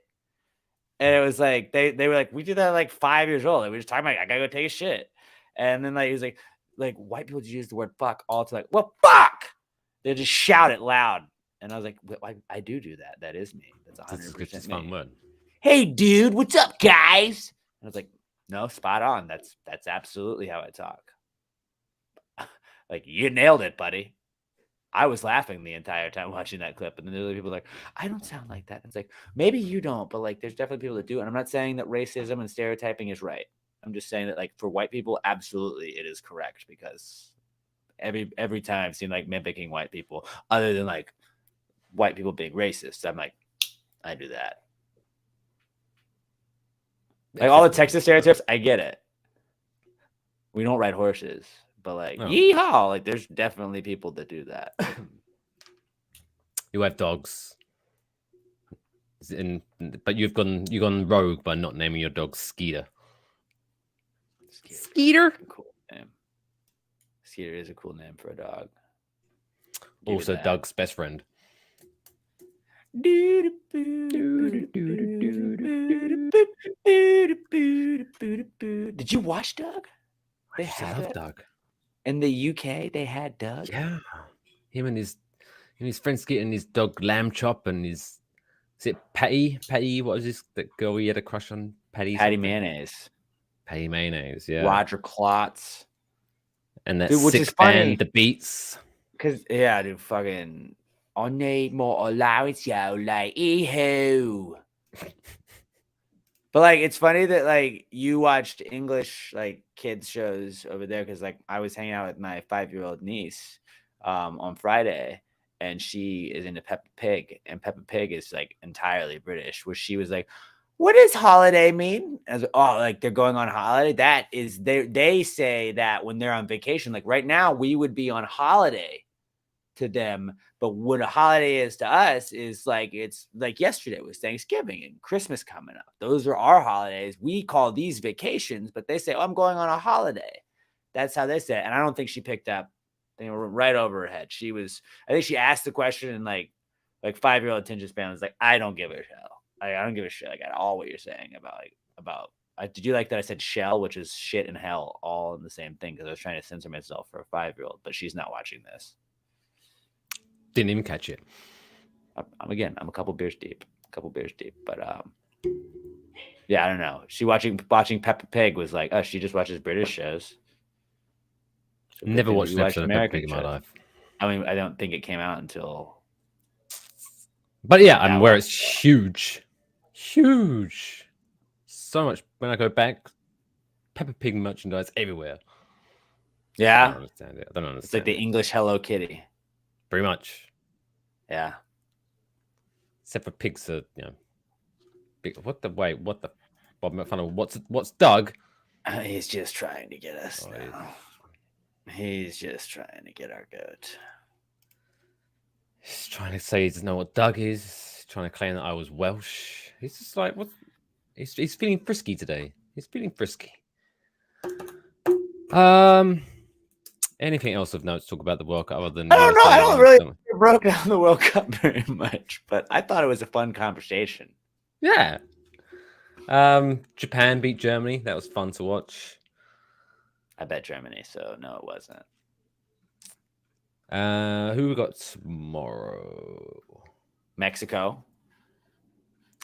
And it was like they were like, we did that at like 5 years old. Like, we were just talking about, I gotta go take a shit. And then like he was like white people just use the word fuck all to like, well, fuck. They just shout it loud. And I was like, well, I do that. That is me. That's 100% It's me. fun word. Hey, dude, what's up, guys? And I was like, no, spot on. That's absolutely how I talk. Like, you nailed it, buddy. I was laughing the entire time watching that clip. And then the other people like, I don't sound like that. It's like, maybe you don't, but like, there's definitely people that do. And I'm not saying that racism and stereotyping is right. I'm just saying that like for white people, absolutely it is correct, because every time I've seen like mimicking white people, other than like white people being racist, I'm like, I do that. Like all the Texas stereotypes, I get it. We don't ride horses, but like, yeehaw! Like, there's definitely people that do that. You have dogs, but you've gone rogue by not naming your dog Skeeter. Skeeter, cool name. Skeeter is a cool name for a dog. Also, Doug's best friend. Did you watch Doug? They had Doug. In the UK, they had Doug. Yeah, him and his friends getting his dog Lamb Chop and his, is it Patty? What was this? That girl he had a crush on? Patty Mayonnaise. Patty Mayonnaise. Yeah. Roger Klotz. And that dude, six band, the Beats. Because dude, fucking. I need more allowance, yo, like, eehoo. But like, it's funny that like you watched English like kids shows over there, because like I was hanging out with my 5-year-old niece on Friday, and she is into Peppa Pig, and Peppa Pig is like entirely British. Where she was like, "What does holiday mean?" As oh, like they're going on holiday. That is they say that when they're on vacation. Like right now, we would be on holiday to them, but what a holiday is to us is like, it's like yesterday was Thanksgiving and Christmas coming up. Those are our holidays. We call these vacations, but they say, oh, I'm going on a holiday. That's how they say it. And I don't think she picked up. They were right over her head. I think she asked the question, and like 5-year-old attention span was like, I don't give a shit. I don't give a shit like at all what you're saying about did you like that I said shell, which is shit and hell all in the same thing, because I was trying to censor myself for a 5-year-old, but she's not watching this. Didn't even catch it. I'm a couple beers deep, but yeah, I don't know. She watching Peppa Pig was like, oh, she just watches British shows. So never watched an episode of Peppa Pig in my life. I mean, I don't think it came out until. But yeah, I'm aware it's huge. So much. When I go back, Peppa Pig merchandise everywhere. Yeah, I don't understand it. It's like the English Hello Kitty. Pretty much. Yeah. Except for pigs are, big. What the Bob McFunnel, what's Doug? He's just trying to get us now. He's just trying to get our goat. He's trying to say he doesn't know what Doug is. He's trying to claim that I was Welsh. He's just like, what? He's feeling frisky today. He's feeling frisky. Anything else of note to talk about the World Cup other than? I don't know. I don't really broke down the World Cup very much, but I thought it was a fun conversation. Yeah. Japan beat Germany. That was fun to watch. I bet Germany, so no, it wasn't. Who we got tomorrow? Mexico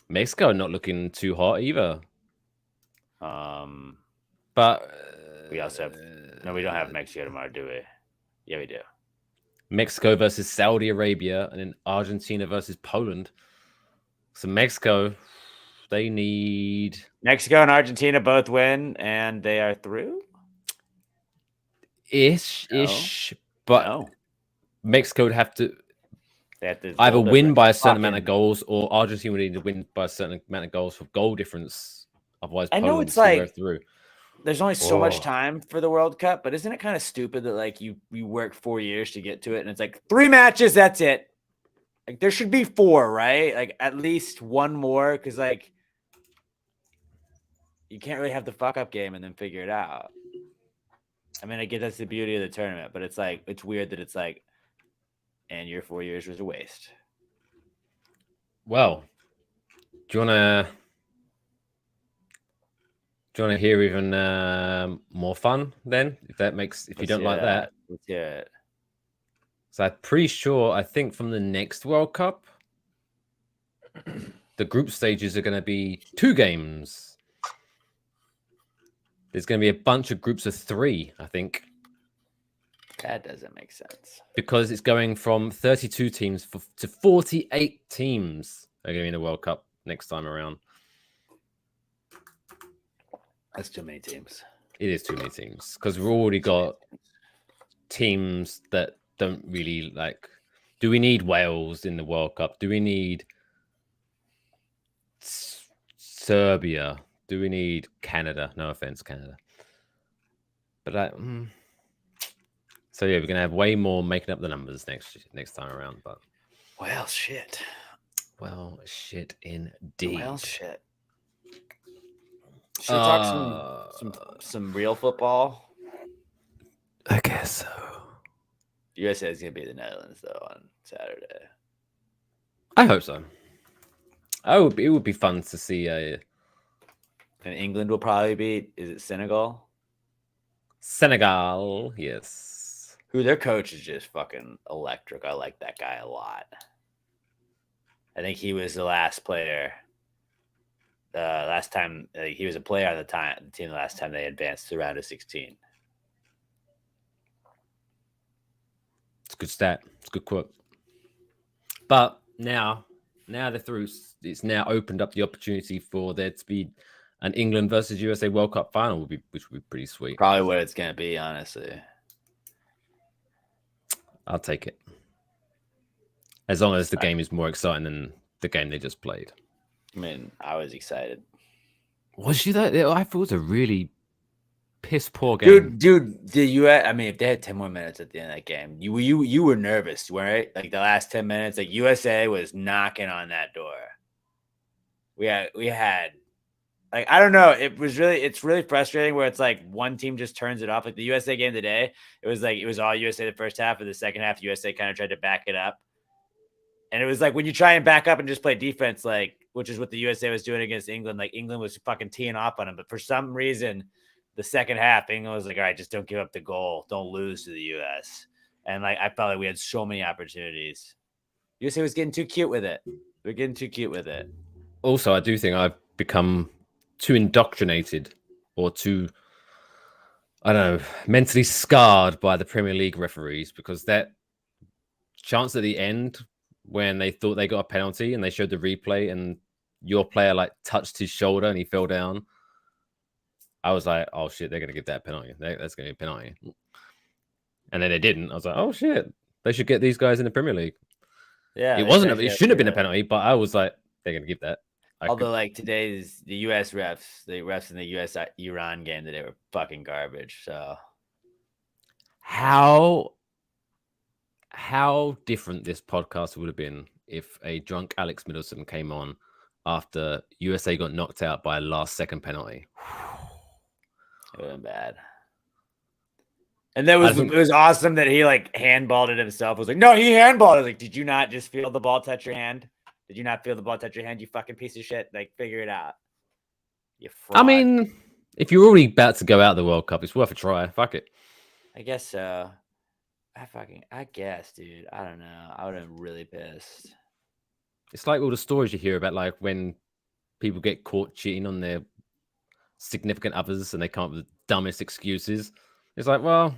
not looking too hot either. But we also have no. We don't have Mexico tomorrow, do we? Yeah, we do. Mexico versus Saudi Arabia, and then Argentina versus Poland. So Mexico, they need Mexico and Argentina both win, and they are through. Ish, but No. Mexico would have to They have to either goal win by a difference. certain amount of goals, or Argentina would need to win by a certain amount of goals for goal difference. Otherwise, I know Poland it's still like go through. there's only so much time for the World Cup, but isn't it kind of stupid that like you work 4 years to get to it, and it's like 3 matches, that's it. Like there should be 4, right? Like at least one more, because like you can't really have the fuck up game and then figure it out. I mean, I get that's the beauty of the tournament, but it's like it's weird that it's like, and your 4 years was a waste. Well, do you wanna hear even more fun then? If you don't like that, let's hear it. So I'm pretty sure. I think from the next World Cup, the group stages are going to be 2 games. There's going to be a bunch of groups of 3, I think. That doesn't make sense. Because it's going from 32 teams to 48 teams are going to be in the World Cup next time around. That's too many teams. It is too many teams. Because we've already got teams that don't really like... Do we need Wales in the World Cup? Do we need Serbia? Do we need Canada? No offense, Canada. But so yeah, we're gonna have way more making up the numbers next time around. But well, shit. Well, shit, indeed. Well, shit. Should we talk some real football? I guess so. USA is gonna be the Netherlands though on Saturday. I hope so. It would be fun to see a. And England will probably beat. Is it Senegal? Senegal, yes. Who their coach is just fucking electric. I like that guy a lot. I think he was the last player. Last time he was a player on the team. The last time they advanced to the round of 16. It's a good stat. It's a good quote. But now they're through. It's now opened up the opportunity for there to be an England versus USA World Cup final, which would be pretty sweet. Probably what it's gonna be, honestly. I'll take it. As long as the game is more exciting than the game they just played. I mean, I was excited. Was you that? I thought it was a really piss poor game. Dude, the US, I mean, if they had 10 more minutes at the end of that game, you were nervous, right? Like the last 10 minutes, like USA was knocking on that door. We had like, I don't know. It's really frustrating where it's like one team just turns it off. Like the USA game today, it was all USA the first half. And the second half, USA kind of tried to back it up. And it was like when you try and back up and just play defense, like, which is what the USA was doing against England, like England was fucking teeing off on them. But for some reason, the second half, England was like, all right, just don't give up the goal. Don't lose to the US. And like, I felt like we had so many opportunities. USA was getting too cute with it. We're getting too cute with it. Also, I do think I've become too indoctrinated or too, I don't know, mentally scarred by the Premier League referees, because that chance at the end when they thought they got a penalty and they showed the replay and your player like touched his shoulder and he fell down, I was like, oh shit, they're going to give that penalty. That's going to be a penalty. And then they didn't. I was like, oh shit, they should get these guys in the Premier League. Yeah. It shouldn't have been a penalty, but I was like, they're going to give that. Although, like the US refs, the refs in the US Iran game today were fucking garbage. So, how different this podcast would have been if a drunk Alex Middleton came on after USA got knocked out by a last-second penalty. It would have been bad. And it was awesome that he like handballed it himself. I was like, no, he handballed it. I was like, did you not just feel the ball touch your hand? Did you not feel the ball touch your hand? You fucking piece of shit. Like, figure it out. You fraud. I mean, if you're already about to go out of the World Cup, it's worth a try. Fuck it. I guess so. I guess, dude. I don't know. I would have been really pissed. It's like all the stories you hear about, like when people get caught cheating on their significant others and they come up with the dumbest excuses. It's like, well,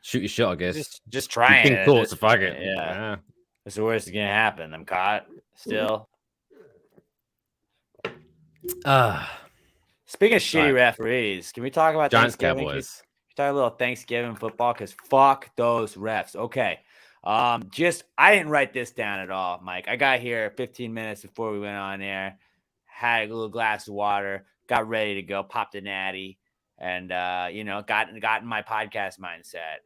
shoot your shot, I guess. Just trying You've it been at caught, this so fuck point, it. yeah. What's the worst that's gonna happen? I'm caught still. Speaking of shitty referees, can we talk about Giants Thanksgiving? Cowboys? Talk a little Thanksgiving football because fuck those refs. Okay. I didn't write this down at all, Mike. I got here 15 minutes before we went on air, had a little glass of water, got ready to go, popped a natty, and got in my podcast mindset.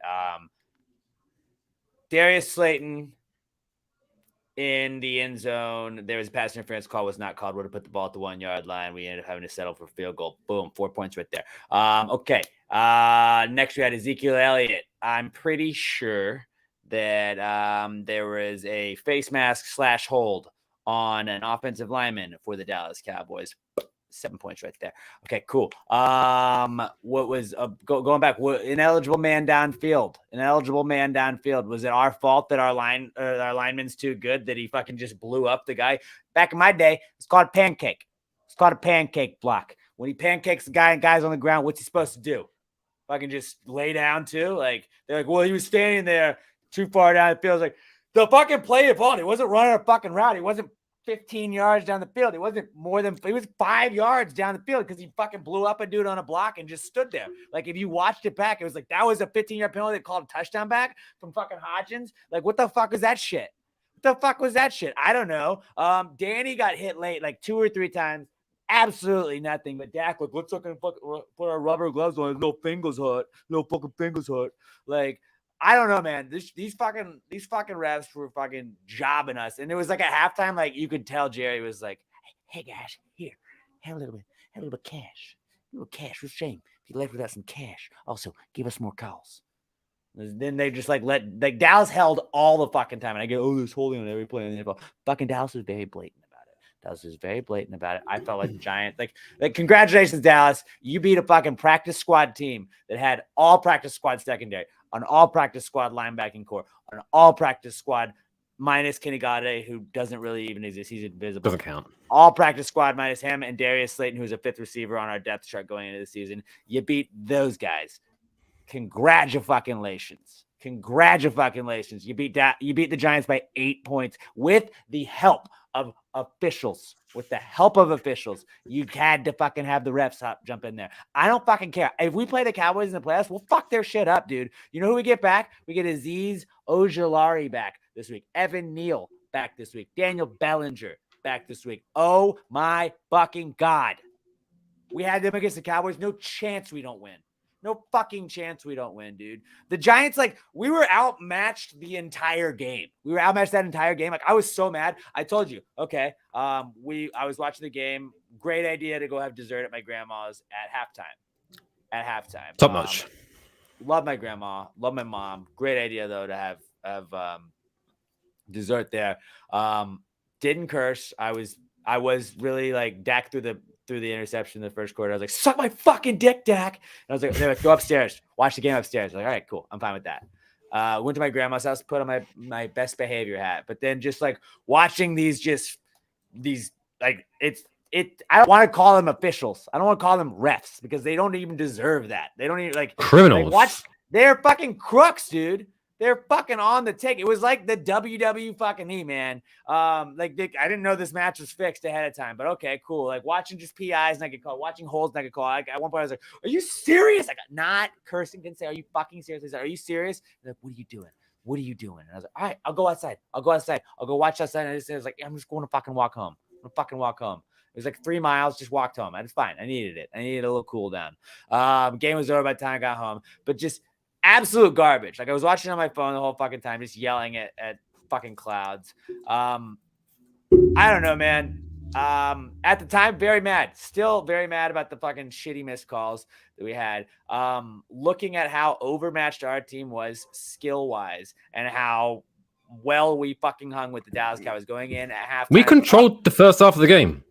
Darius Slayton in the end zone. There was a pass interference call, was not called. Would have put the ball at the 1 yard line. We ended up having to settle for field goal. Boom, 4 points right there. Okay. Next we had Ezekiel Elliott. I'm pretty sure that there was a face mask / hold on an offensive lineman for the Dallas Cowboys. 7 points right there. Okay, cool. What was going back? Ineligible man downfield. Ineligible man downfield. Was it our fault that our lineman's too good that he fucking just blew up the guy? Back in my day, it's called a pancake. It's called a pancake block. When he pancakes the guy and guy's on the ground, what's he supposed to do? Fucking just lay down too? Like they're like, well, he was standing there too far down the field. Like the fucking play of ball. He wasn't running a fucking route. He wasn't 15 yards down the field. It wasn't more than, it was 5 yards down the field because he fucking blew up a dude on a block and just stood there. Like if you watched it back, it was like, that was a 15-yard penalty. They called a touchdown back from fucking Hodgins. Like what the fuck was that shit? What the fuck was that shit? I don't know. Danny got hit late like 2 or 3 times. Absolutely nothing. But Dak, like, let's fucking put our rubber gloves on. No fingers hurt. No fucking fingers hurt. Like, I don't know, man. These fucking refs were fucking jobbing us. And it was like at halftime, like you could tell Jerry was like, hey guys, here, have a little bit of cash. A little cash. What's shame? If you left without some cash. Also, give us more calls. Then they just like Dallas held all the fucking time. And I go, oh, there's holding on every play in the NFL. Fucking Dallas was very blatant. Dallas was very blatant about it. I felt like the Giants. Like, congratulations, Dallas. You beat a fucking practice squad team that had all practice squad secondary, an all practice squad linebacking core, an all practice squad minus Kenny Galladay, who doesn't really even exist. He's invisible. Doesn't count. All practice squad minus him and Darius Slayton, who's a 5th receiver on our depth chart going into the season. You beat those guys. Congratulations. Congratulations. You beat the Giants by 8 points with the help of officials. With the help of officials, you had to fucking have the refs jump in there. I don't fucking care. If we play the Cowboys in the playoffs, we'll fuck their shit up, dude. You know who we get back? We get Azeez Ojulari back this week. Evan Neal back this week. Daniel Bellinger back this week. Oh my fucking God. We had them against the Cowboys. No chance we don't win. No fucking chance we don't win, dude. The Giants, like, we were outmatched the entire game. We were outmatched that entire game. Like, I was so mad. I told you, okay. I was watching the game. Great idea to go have dessert at my grandma's at halftime. Top notch. Love my grandma. Love my mom. Great idea though to have dessert there. Didn't curse. I was really like Dak through the interception in the first quarter. I was like, suck my fucking dick, Dak. And I was like, they're like, go upstairs, watch the game upstairs. I was like, all right, cool. I'm fine with that. Went to my grandma's house, put on my best behavior hat. But then just like watching these like I don't want to call them officials. I don't want to call them refs because they don't even deserve that. They don't even like criminals. Like, they're fucking crooks, dude. They're fucking on the take. It was like the WW fucking E, man. I didn't know this match was fixed ahead of time, but okay, cool. Like watching just PIs and I get called, watching holds and I get called. Like, at one point I was like, "Are you serious?" I got not cursing. Didn't say, "Are you fucking serious?" I said, "Are you serious?" Like, "What are you doing? What are you doing?" And I was like, "All right, I'll go outside. I'll go watch outside." And I was like, "I'm just going to fucking walk home. I'm gonna fucking walk home." It was like 3 miles, just walked home. It's fine. I needed it. I needed a little cool down. Game was over by the time I got home, but just absolute garbage. Like I was watching on my phone the whole fucking time, just yelling at fucking clouds. I don't know, man. At the time, very mad. Still very mad about the fucking shitty missed calls that we had. Looking at how overmatched our team was skill-wise and how well we fucking hung with the Dallas Cowboys going in at halftime. We controlled the first half of the game.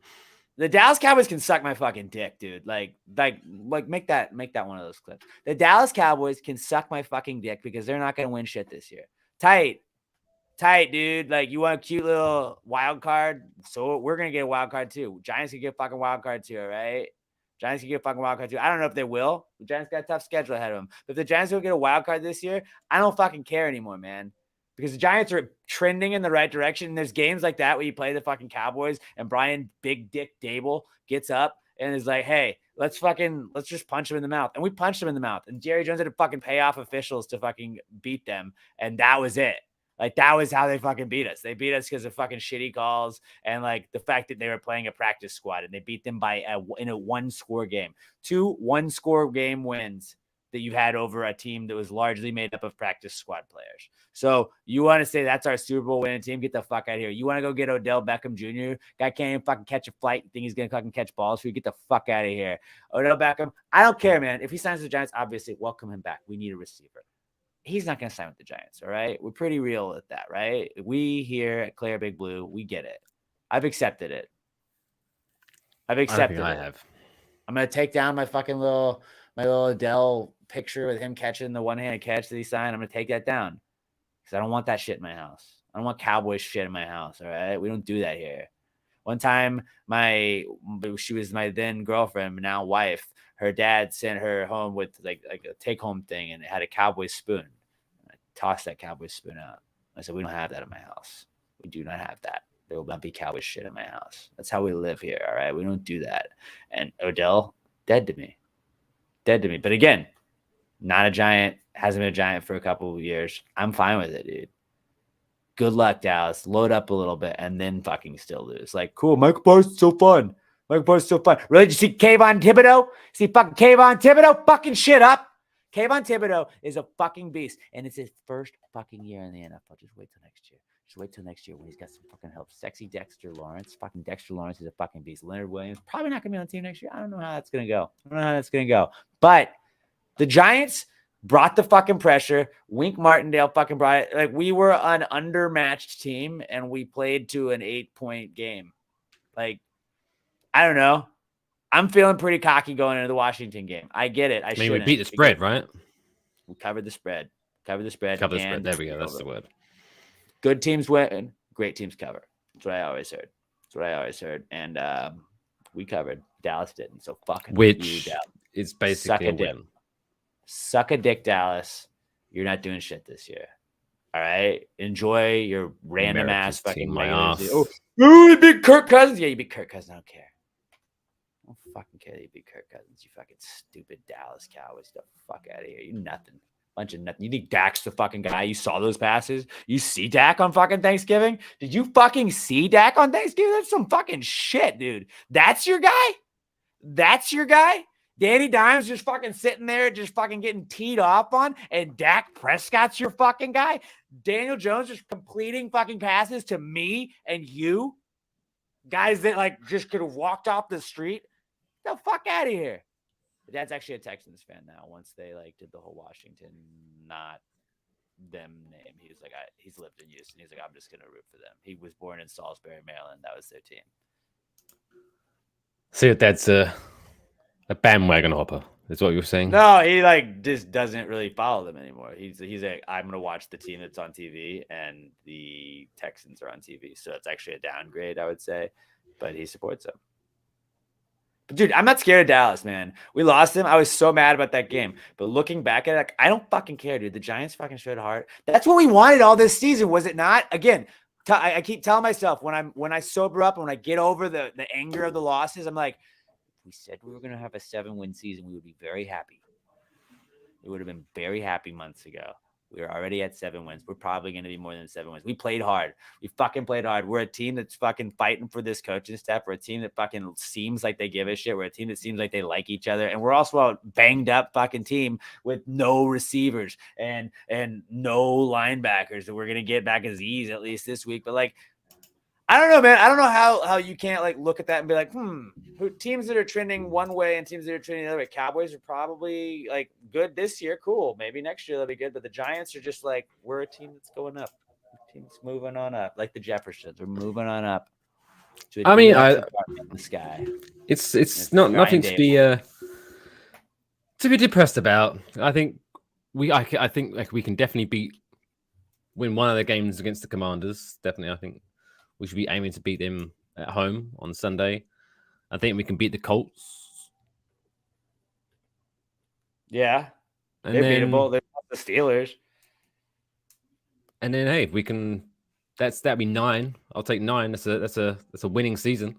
The Dallas Cowboys can suck my fucking dick, dude. Like make that one of those clips. The Dallas Cowboys can suck my fucking dick because they're not going to win shit this year. Tight, dude. Like you want a cute little wild card, so we're going to get a wild card too. Giants can get a fucking wild card too, all right? Giants can get a fucking wild card too. I don't know if they will. The Giants got a tough schedule ahead of them. But if the Giants don't get a wild card this year, I don't fucking care anymore, man. Because the Giants are trending in the right direction. And there's games like that where you play the fucking Cowboys and Brian Big Dick Dable gets up and is like, hey, let's just punch him in the mouth. And we punched him in the mouth. And Jerry Jones had to fucking pay off officials to fucking beat them. And that was it. Like, that was how they fucking beat us. They beat us because of fucking shitty calls and, like, the fact that they were playing a practice squad. And they beat them in a one-score game. 2 one-score game wins that you had over a team that was largely made up of practice squad players. So you want to say that's our Super Bowl winning team? Get the fuck out of here. You want to go get Odell Beckham Jr.? Guy can't even fucking catch a flight. You think he's going to fucking catch balls for you? Get the fuck out of here. Odell Beckham, I don't care, man. If he signs with the Giants, obviously welcome him back. We need a receiver. He's not going to sign with the Giants, all right? We're pretty real at that, right? We here at Claret Big Blue, we get it. I've accepted it. I have. I'm going to take down my fucking little Odell picture with him catching the one-handed catch that he signed. I'm going to take that down because I don't want that shit in my house. I don't want Cowboys shit in my house, all right? We don't do that here. One time, she was my then girlfriend, now wife. Her dad sent her home with like a take-home thing, and it had a Cowboy spoon. I tossed that Cowboy spoon out. I said, we don't have that in my house. We do not have that. There will not be Cowboy shit in my house. That's how we live here, all right? We don't do that. And Odell, dead to me. But again, not a Giant, hasn't been a Giant for a couple of years. I'm fine with it, dude. Good luck, Dallas. Load up a little bit and then fucking still lose. Like, cool, Michael Parsons so fun. Really? Did you see Kayvon Thibodeau? See fucking Kayvon Thibodeau fucking shit up? Kayvon Thibodeau is a fucking beast. And it's his first fucking year in the NFL. Just wait till next year. Just wait till next year when he's got some fucking help. Sexy Dexter Lawrence. Fucking Dexter Lawrence is a fucking beast. Leonard Williams probably not going to be on the team next year. I don't know how that's going to go. But the Giants brought the fucking pressure. Wink Martindale fucking brought it. Like, we were an undermatched team, and we played to an 8-point game. Like, I don't know. I'm feeling pretty cocky going into the Washington game. I get it. I mean, we beat the spread, right? We covered the spread. There we go. That's the word. Good teams win. Great teams cover. That's what I always heard. And we covered. Dallas didn't. So fucking Which you, Dallas. Is basically a win. Suck a dick, Dallas. You're not doing shit this year. All right? Enjoy your random ass fucking regular season. Oh, you beat Kirk Cousins? Yeah, you beat Kirk Cousins. I don't care. I don't fucking care that you beat Kirk Cousins. You fucking stupid Dallas Cowboys. Get the fuck out of here. You nothing. Bunch of nothing. You think Dak's the fucking guy? You saw those passes? You see Dak on fucking Thanksgiving? Did you fucking see Dak on Thanksgiving? That's some fucking shit, dude. That's your guy? Danny Dimes just fucking sitting there, just fucking getting teed off on, and Dak Prescott's your fucking guy? Daniel Jones just completing fucking passes to me and you? Guys that, like, just could have walked off the street? Get the fuck out of here. But Dad's actually a Texans fan now. Once they, like, did the whole Washington, not them name. He was like, he's lived in Houston. He's like, I'm just going to root for them. He was born in Salisbury, Maryland. That was their team. See, that's a bandwagon hopper. Is what you were saying? No, he like just doesn't really follow them anymore. He's like, I'm gonna watch the team that's on TV, and the Texans are on TV, so it's actually a downgrade, I would say. But he supports them. But dude, I'm not scared of Dallas, man. We lost him. I was so mad about that game. But looking back at it, like, I don't fucking care, dude. The Giants fucking showed hard. That's what we wanted all this season, was it not? Again, I keep telling myself when I sober up and when I get over the anger of the losses, I'm like, we said we were going to have a 7-win season, we would be very happy. We would have been very happy months ago. We were already at 7 wins. We're probably going to be more than 7 wins. We played hard. We fucking played hard. We're a team that's fucking fighting for this coaching staff. We're a team that fucking seems like they give a shit. We're a team that seems like they like each other. And we're also a banged up fucking team with no receivers and no linebackers that we're going to get back as ease at least this week. But like, I don't know, man. I don't know how you can't like look at that and be like, teams that are trending one way and teams that are trending the other way. Cowboys are probably like good this year. Cool. Maybe next year they'll be good. But the Giants are just like, we're a team that's going up. The team's moving on up. Like the Jeffersons. We're moving on up. I mean, in the sky. It's not nothing to be depressed about. I think I think like we can definitely win one of the games against the Commanders. Definitely, I think we should be aiming to beat them at home on Sunday. I think we can beat the Colts Yeah, And they're then, beatable. They're not the Steelers. And then, hey, we can. That'd be 9. I'll take 9. That's a winning season.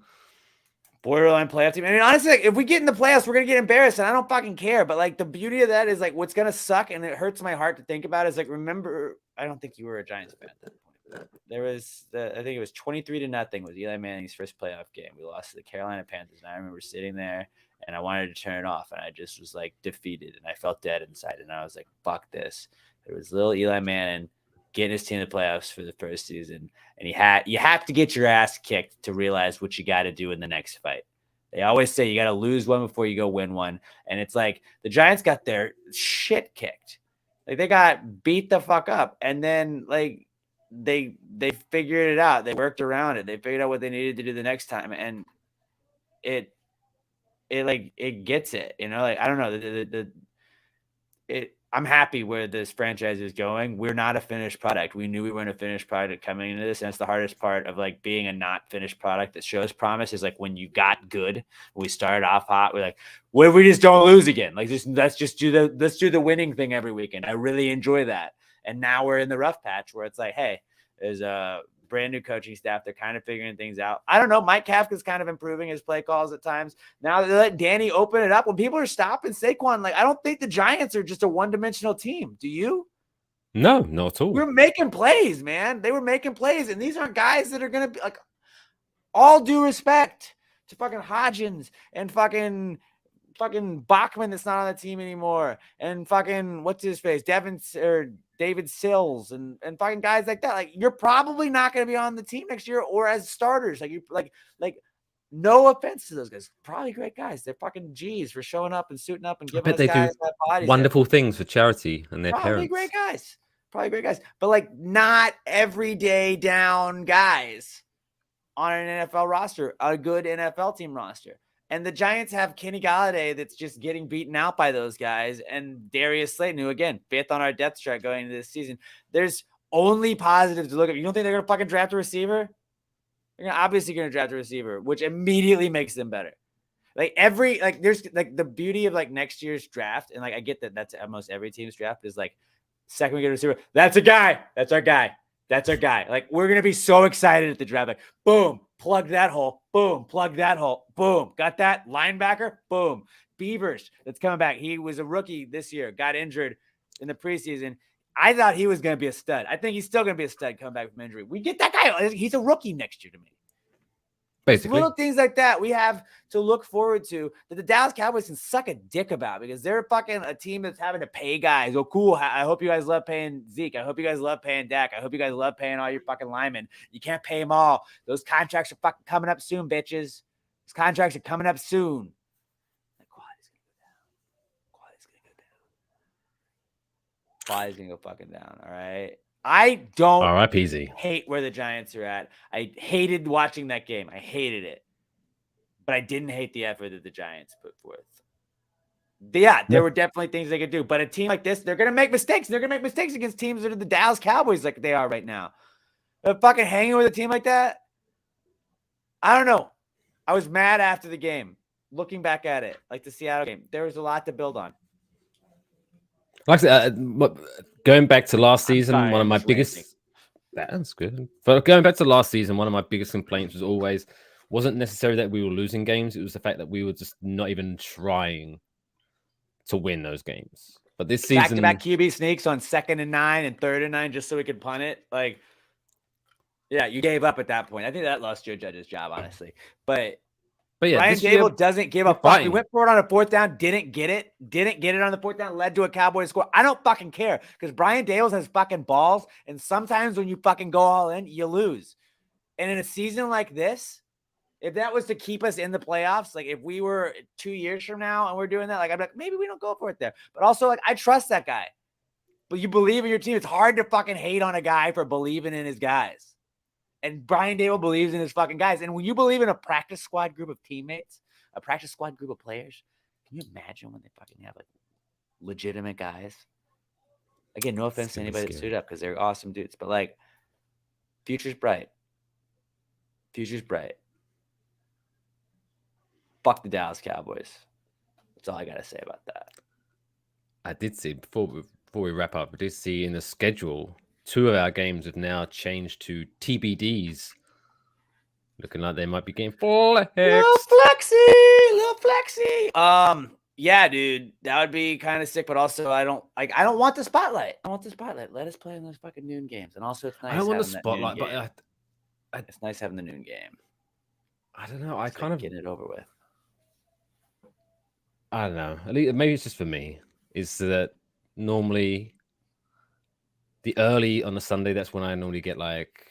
Borderline playoff team. I mean, honestly, like, if we get in the playoffs, we're gonna get embarrassed, and I don't fucking care. But like the beauty of that is like what's gonna suck, and it hurts my heart to think about is like remember. I don't think you were a Giants fan at that point. There was I think it was 23-0 was Eli Manning's first playoff game. We lost to the Carolina Panthers, and I remember sitting there and I wanted to turn it off, and I just was like defeated, and I felt dead inside, and I was like, "Fuck this." There was little Eli Manning getting his team to the playoffs for the first season, and you have to get your ass kicked to realize what you got to do in the next fight. They always say you got to lose one before you go win one, and it's like the Giants got their shit kicked. Like they got beat the fuck up, and then like they figured it out. They worked around it. They figured out what they needed to do the next time, and it gets it. You know, like I don't know I'm happy where this franchise is going. We're not a finished product. We knew we weren't a finished product coming into this. And it's the hardest part of like being a not finished product that shows promise is like when you got good, when we started off hot, we're like, what if we just don't lose again? Like let's do the winning thing every weekend. I really enjoy that. And now we're in the rough patch where it's like, hey, there's a brand new coaching staff. They're kind of figuring things out. I don't know. Mike Kafka's kind of improving his play calls at times. Now they let Danny open it up. When people are stopping Saquon, like I don't think the Giants are just a one-dimensional team. Do you? No, not at all. We're making plays, man. They were making plays, and these aren't guys that are gonna be like. All due respect to fucking Hodgins and fucking Bachman that's not on the team anymore, and fucking what's his face, David Sills and fucking guys like that. Like you're probably not going to be on the team next year or as starters. Like you like no offense to those guys, probably great guys. They're fucking G's for showing up and suiting up and giving us guys that bodies. Wonderful things for charity and their probably parents. Probably great guys, but like not everyday down guys on an NFL roster, a good NFL team roster. And the Giants have Kenny Golladay that's just getting beaten out by those guys. And Darius Slayton, who, again, 5th on our depth chart going into this season. There's only positives to look at. You don't think they're going to fucking draft a receiver? They're obviously going to draft a receiver, which immediately makes them better. Like there's like the beauty of like next year's draft. And like I get that that's almost every team's draft is like second we get a receiver. That's a guy. That's our guy. That's our guy. Like we're going to be so excited at the draft. Like boom. Plug that hole. Boom. Plug that hole. Boom. Got that linebacker. Boom. Beavers that's coming back. He was a rookie this year. Got injured in the preseason. I thought he was going to be a stud. I think he's still going to be a stud coming back from injury. We get that guy. He's a rookie next year to me. Basically, little things like that we have to look forward to that the Dallas Cowboys can suck a dick about because they're fucking a team that's having to pay guys. Oh, cool. I hope you guys love paying Zeke. I hope you guys love paying Dak. I hope you guys love paying all your fucking linemen. You can't pay them all. Those contracts are fucking coming up soon, bitches. Those contracts are coming up soon. The quality's going to go down. Quality's going to go fucking down. All right. I don't hate where the Giants are at. I hated watching that game. I hated it. But I didn't hate the effort that the Giants put forth. Yeah, there were definitely things they could do. But a team like this, they're going to make mistakes. They're going to make mistakes against teams that are the Dallas Cowboys like they are right now. They're fucking hanging with a team like that. I don't know. I was mad after the game. Looking back at it, like the Seattle game, there was a lot to build on. Like going back to last season, one of my biggest. That's good. But going back to last season, one of my biggest complaints wasn't necessarily that we were losing games. It was the fact that we were just not even trying to win those games. But this season, back-to-back QB sneaks on 2nd and 9 and 3rd and 9 just so we could punt it. Like, yeah, you gave up at that point. I think that lost Joe Judge's job, honestly. But yeah, Brian Dable doesn't give a fuck. He went for it on a 4th down, didn't get it on the 4th down, led to a Cowboys score. I don't fucking care because Brian Dable has fucking balls, and sometimes when you fucking go all in, you lose. And in a season like this, if that was to keep us in the playoffs, like if we were 2 years from now and we're doing that, like I'm like, maybe we don't go for it there. But also, like, I trust that guy. But you believe in your team. It's hard to fucking hate on a guy for believing in his guys. And Brian Dable believes in his fucking guys. And when you believe in a practice squad group of teammates, a practice squad group of players, can you imagine when they fucking have like legitimate guys? Again, no offense to anybody that suit up because they're awesome dudes. But like, future's bright. Future's bright. Fuck the Dallas Cowboys. That's all I got to say about that. I did see before we wrap up. I did see in the schedule 2 of our games have now changed to TBDs, looking like they might be getting flexed. Little flexy. Yeah, dude, that would be kind of sick. But also, I don't want the spotlight. I want the spotlight. Let us play in those fucking noon games. And also, it's nice. I don't want the having that spotlight, noon game. but it's nice having the noon game. I don't know. It's like getting it over with. I don't know. At least maybe it's just for me. Is that normally the early on a Sunday? That's when I normally get like,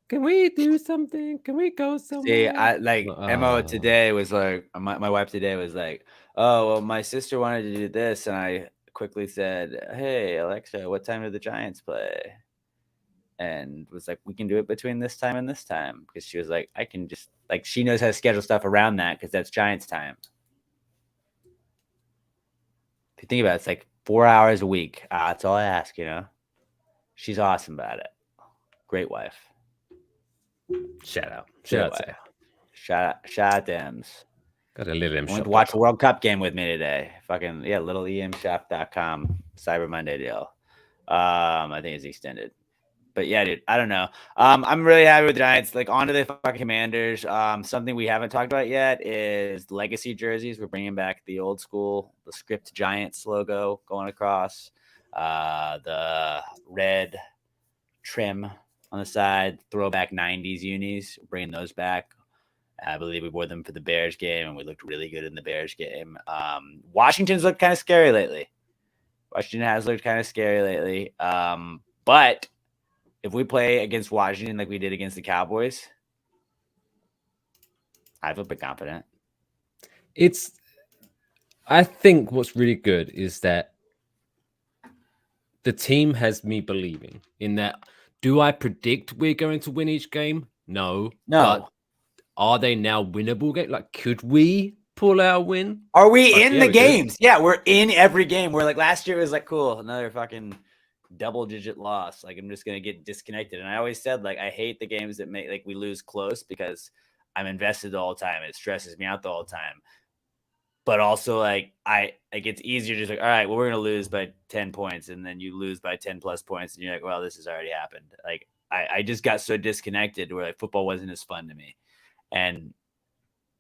can we do something? Can we go somewhere? See, I like Emma today was like, my wife today was like, oh, well, my sister wanted to do this. And I quickly said, hey, Alexa, what time do the Giants play? And was like, we can do it between this time and this time. Because she was like, I can just, like, she knows how to schedule stuff around that because that's Giants time. If you think about it, it's like 4 hours a week. That's all I ask, you know? She's awesome about it. Great wife. Shout out to Ems. Got a little M Went shop. to watch a World Cup game with me today. Fucking yeah, littleemshop.com Cyber Monday deal. I think it's extended. But yeah, dude, I don't know. I'm really happy with the Giants. Like, on to the fucking Commanders. Something we haven't talked about yet is legacy jerseys. We're bringing back the old school, the script Giants logo going across. The red trim on the side, throwback 90s unis, bringing those back. I believe we wore them for the Bears game, and we looked really good in the Bears game. Washington's looked kind of scary lately. Washington has looked kind of scary lately. But if we play against Washington like we did against the Cowboys, I feel pretty confident. I think what's really good is that the team has me believing in that. Do I predict we're going to win each game? No. But are they now winnable games? Like, could we pull out a win? Are we in the games? Could. Yeah, we're in every game. We're like, last year it was like, cool, another fucking double-digit loss. Like, I'm just going to get disconnected. And I always said, like, I hate the games that make, like, we lose close because I'm invested all the time. It stresses me out the whole time. But also, like, it's easier just like, all right, well, we're going to lose by 10 points. And then you lose by 10 plus points. And you're like, well, this has already happened. Like, I just got so disconnected where, like, football wasn't as fun to me. And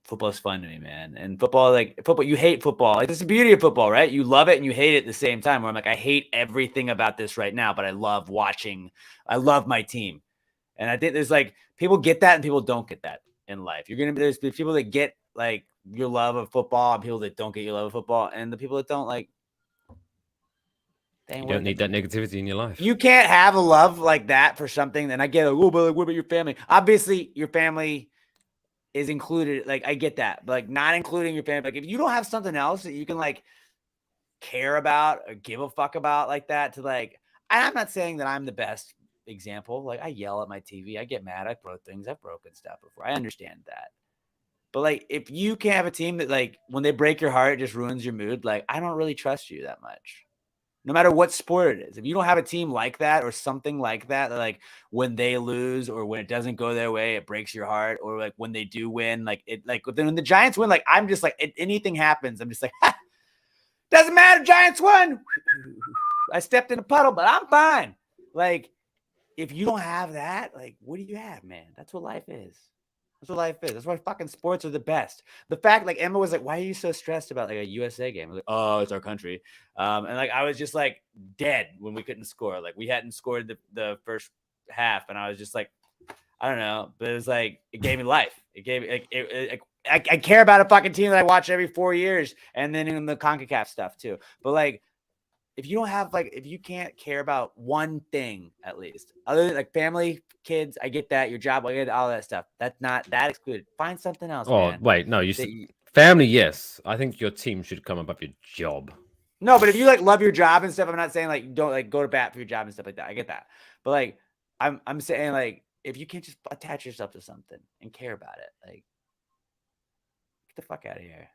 football's fun to me, man. And football, you hate football. Like, it's the beauty of football, right? You love it and you hate it at the same time. Where I'm like, I hate everything about this right now, but I love watching. I love my team. And I think there's, like, people get that and people don't get that in life. There's people that get, like, your love of football and people that don't get your love of football, and the people that don't, like, you don't need that negativity in your life. You can't have a love like that for something. And I get, oh, but, like, what about your family? Obviously, your family is included. Like, I get that, but, like, not including your family. Like, if you don't have something else that you can, like, care about or give a fuck about like that, to, like, I'm not saying that I'm the best example. Like, I yell at my TV. I get mad. I throw things. I've broken stuff before. I understand that. But, like, if you can't have a team that, like, when they break your heart, it just ruins your mood, like, I don't really trust you that much. No matter what sport it is. If you don't have a team like that or something like that, like, when they lose or when it doesn't go their way, it breaks your heart, or, like, when they do win, like, it, like, then when the Giants win, like, I'm just like, anything happens, I'm just like, ha, doesn't matter, Giants won. I stepped in a puddle, but I'm fine. Like, if you don't have that, like, what do you have, man? That's what life is. That's what life is. That's why fucking sports are the best. The fact, like, Emma was like, why are you so stressed about, like, a USA game? I was like, oh, it's our country. And, like, I was just, like, dead when we couldn't score. Like, we hadn't scored the first half, and I was just like, I don't know. But it was like, it gave me life. It gave me, like, I care about a fucking team that I watch every 4 years, and then in the CONCACAF stuff too. But, like, if you don't have, like, if you can't care about one thing at least, other than, like, family, kids, I get that, your job, I get all that stuff. That's not that excluded. Find something else. Oh, man. Wait, no, family, yes. I think your team should come above your job. No, but if you, like, love your job and stuff, I'm not saying, like, don't, like, go to bat for your job and stuff like that. I get that. But, like, I'm saying, like, if you can't just attach yourself to something and care about it, like, get the fuck out of here.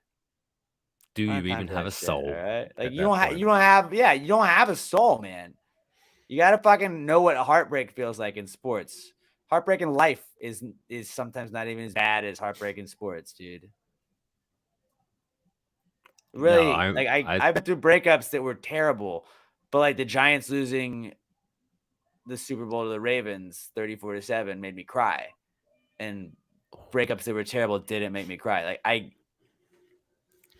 Do you even have a soul? Shit, right? Like, you don't have a soul, man. You got to fucking know what heartbreak feels like in sports. Heartbreak in life is sometimes not even as bad as heartbreak in sports, dude. Really, No, I've been through breakups that were terrible, but like the Giants losing the Super Bowl to the Ravens 34-7 made me cry, and breakups that were terrible didn't make me cry. Like I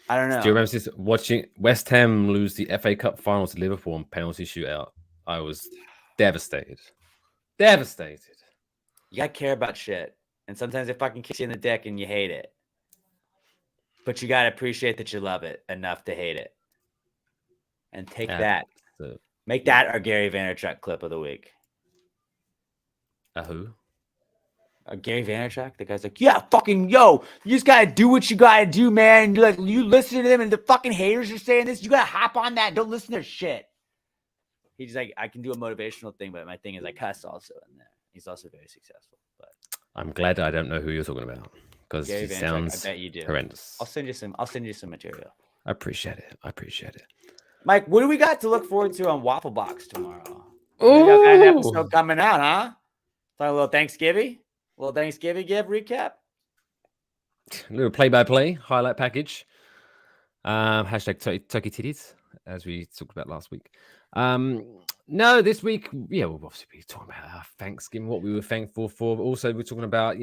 don't know. Do you remember watching West Ham lose the FA Cup final to Liverpool on penalty shootout? I was devastated. Devastated. You gotta care about shit, and sometimes it fucking kicks you in the dick and you hate it. But you gotta appreciate that you love it enough to hate it, and take that. Make that our Gary Vaynerchuk clip of the week. Who? Gary Vaynerchuk. The guy's like, yeah, fucking yo, you just gotta do what you gotta do, man. You're like, you listen to them, and the fucking haters are saying this. You gotta hop on that. Don't listen to their shit. He's like, I can do a motivational thing, but my thing is I cuss also in there. He's also very successful. But I'm glad I don't know who you're talking about because he sounds I bet you do. Horrendous. I'll send you some material. I appreciate it. Mike, what do we got to look forward to on Waffle Box tomorrow? We got an episode coming out, huh? Talking a little Thanksgiving give recap. A little play-by-play highlight package. Hashtag turkey titties, as we talked about last week. No, this week, we'll obviously be talking about our Thanksgiving, what we were thankful for. But also, we're talking about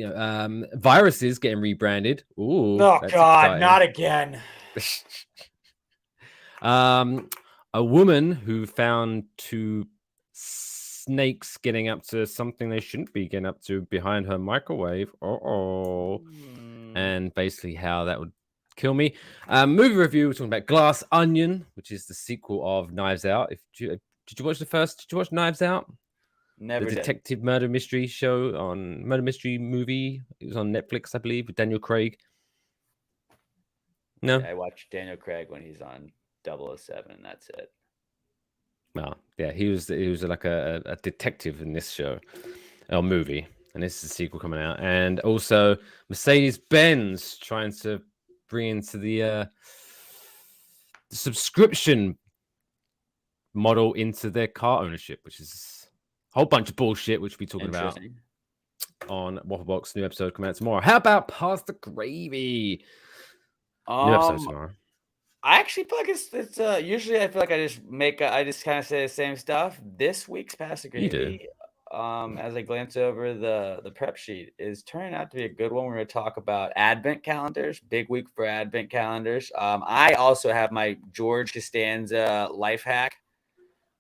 viruses getting rebranded. Ooh, oh God, exciting. Not again. A woman who found two snakes getting up to something they shouldn't be getting up to behind her microwave. And basically how that would kill me. Movie review, we're talking about Glass Onion, which is the sequel of Knives Out. Did you watch Knives Out? Never the did. detective murder mystery show on murder mystery movie. It was on Netflix, I believe, with Daniel Craig. No, I watched Daniel Craig when he's on 007, and that's it. Well, yeah, he was like a detective in this show or movie, and this is a sequel coming out. And also Mercedes-Benz trying to bring into the subscription model into their car ownership, which is a whole bunch of bullshit, which we'll be talking about on Waffle Box. New episode coming out tomorrow. How about Pass the Gravy? New episode tomorrow. I actually feel like it's usually I feel like I just kind of say the same stuff. This week's Pass the Gravy, as I glance over the prep sheet, is turning out to be a good one. We're going to talk about Advent calendars. Big week for Advent calendars. I also have my George Costanza life hack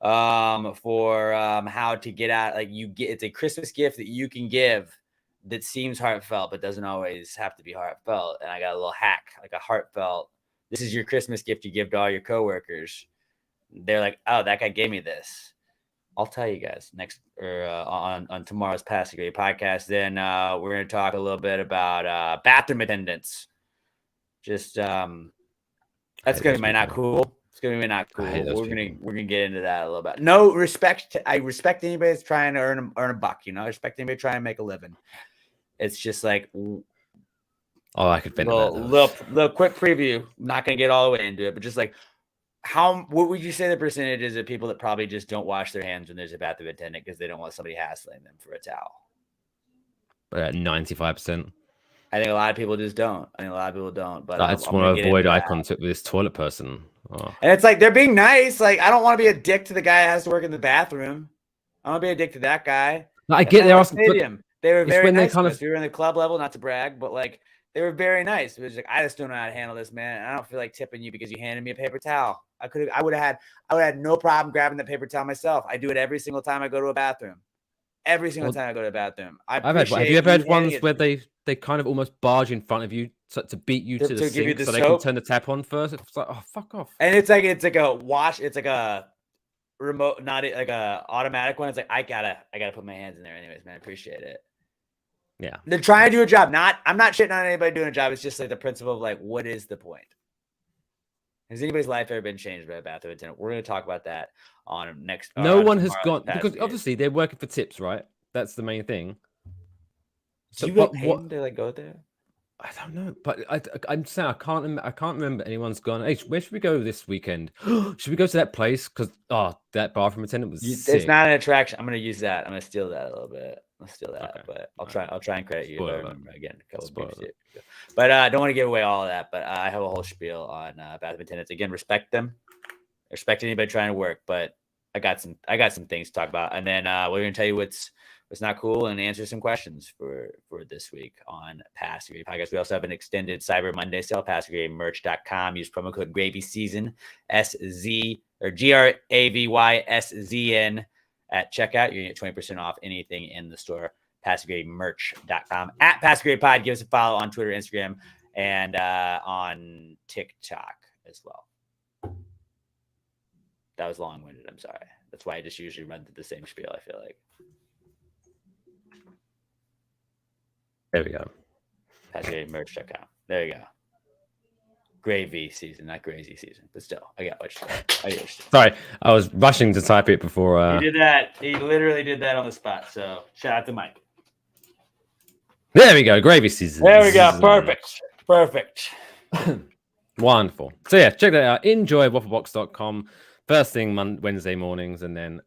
for how to get out. It's a Christmas gift that you can give that seems heartfelt but doesn't always have to be heartfelt. And I got a little hack, like a heartfelt. This is your Christmas gift you give to all your coworkers. They're like, oh, that guy gave me this. I'll tell you guys next on tomorrow's Pass the Gravy podcast. Then we're going to talk a little bit about bathroom attendants. Just that's going to be not cool. It's going to be not cool. We're gonna get into that a little bit. No respect. I respect anybody that's trying to earn a buck. I respect anybody trying to make a living. It's just like. Oh, I could bend little quick preview. I'm not going to get all the way into it, but just like what would you say the percentage is of people that probably just don't wash their hands when there's a bathroom attendant because they don't want somebody hassling them for a towel? 95%. I think a lot of people just don't. But I just want to avoid eye contact with this toilet person. Oh. And it's like they're being nice. Like I don't want to be a dick to the guy that has to work in the bathroom. I want to be a dick to that guy. No, I get they're asking. They were very nice. We were in the club level, not to brag, but like. They were very nice. It was like, I just don't know how to handle this, man. I don't feel like tipping you because you handed me a paper towel. I would have had no problem grabbing the paper towel myself. I do it every single time I go to a bathroom. Have you ever had ones where they kind of almost barge in front of you to beat you to the sink so they can turn the tap on first? It's like, oh, fuck off. And it's like a wash. It's like a remote, not like a automatic one. It's like, I gotta put my hands in there anyways, man. I appreciate it. Yeah. They're trying to do a job. I'm not shitting on anybody doing a job. It's just like the principle of like, what is the point? Has anybody's life ever been changed by a bathroom attendant? We're going to talk about that on next. No one has gone because obviously they're working for tips, right? That's the main thing. So do you pay them to like go there? I don't know, but I'm saying I can't remember anyone's gone. Hey, where should we go this weekend? Should we go to that place? Because that bathroom attendant was. It's not an attraction. I'm going to use that. I'm going to steal that a little bit. Let's steal that, okay. But I'll try and credit you if I remember again. But don't want to give away all of that. But I have a whole spiel on bathroom attendants. Again, respect them. Respect anybody trying to work. But I got some things to talk about. And then we're going to tell you what's not cool and answer some questions for this week on Pass the Gravy Podcast. We also have an extended Cyber Monday sale, passthegravymerch.com. Use promo code GravySeason, SZ or GRAVYSZN at checkout. You're going to get 20% off anything in the store. passthegravymerch.com. At Pass the Gravy Pod. Give us a follow on Twitter, Instagram, and on TikTok as well. That was long-winded. I'm sorry. That's why I just usually run through the same spiel, I feel like. There we go. PassGravyMerch.com. There you go. Gravy season, not crazy season. But still, I got what you said. Sorry, I was rushing to type it before. He did that. He literally did that on the spot. So shout out to Mike. There we go. Gravy season. There we go. Perfect. Wonderful. So yeah, check that out. Enjoy wafflebox.com. First thing Wednesday mornings, and then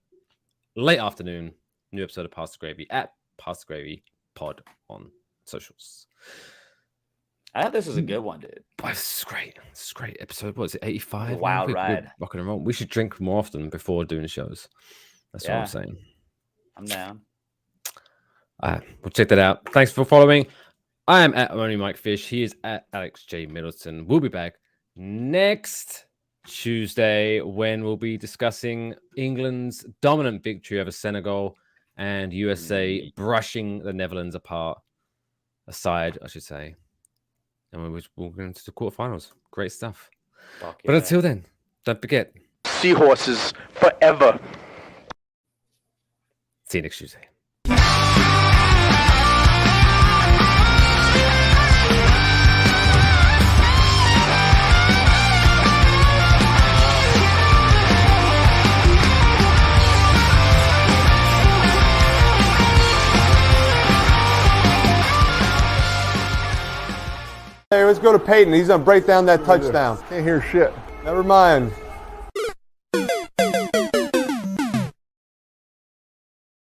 late afternoon, new episode of Pass the Gravy at Pass the Gravy Pod on socials. I thought this was a good one, dude. It's great. It's a great episode. What is it, 85? Wild ride. Rock and roll. We should drink more often before doing shows. That's what I'm saying. I'm down. We'll check that out. Thanks for following. I am at Only Mike Fish. He is at Alex J. Middleton. We'll be back next Tuesday when we'll be discussing England's dominant victory over Senegal and USA brushing the Netherlands aside, I should say. And we'll go into the quarterfinals. Great stuff. But until then, don't forget. Seahorses forever. See you next Tuesday. Hey, let's go to Peyton. He's going to break down that touchdown. Can't hear shit. Never mind.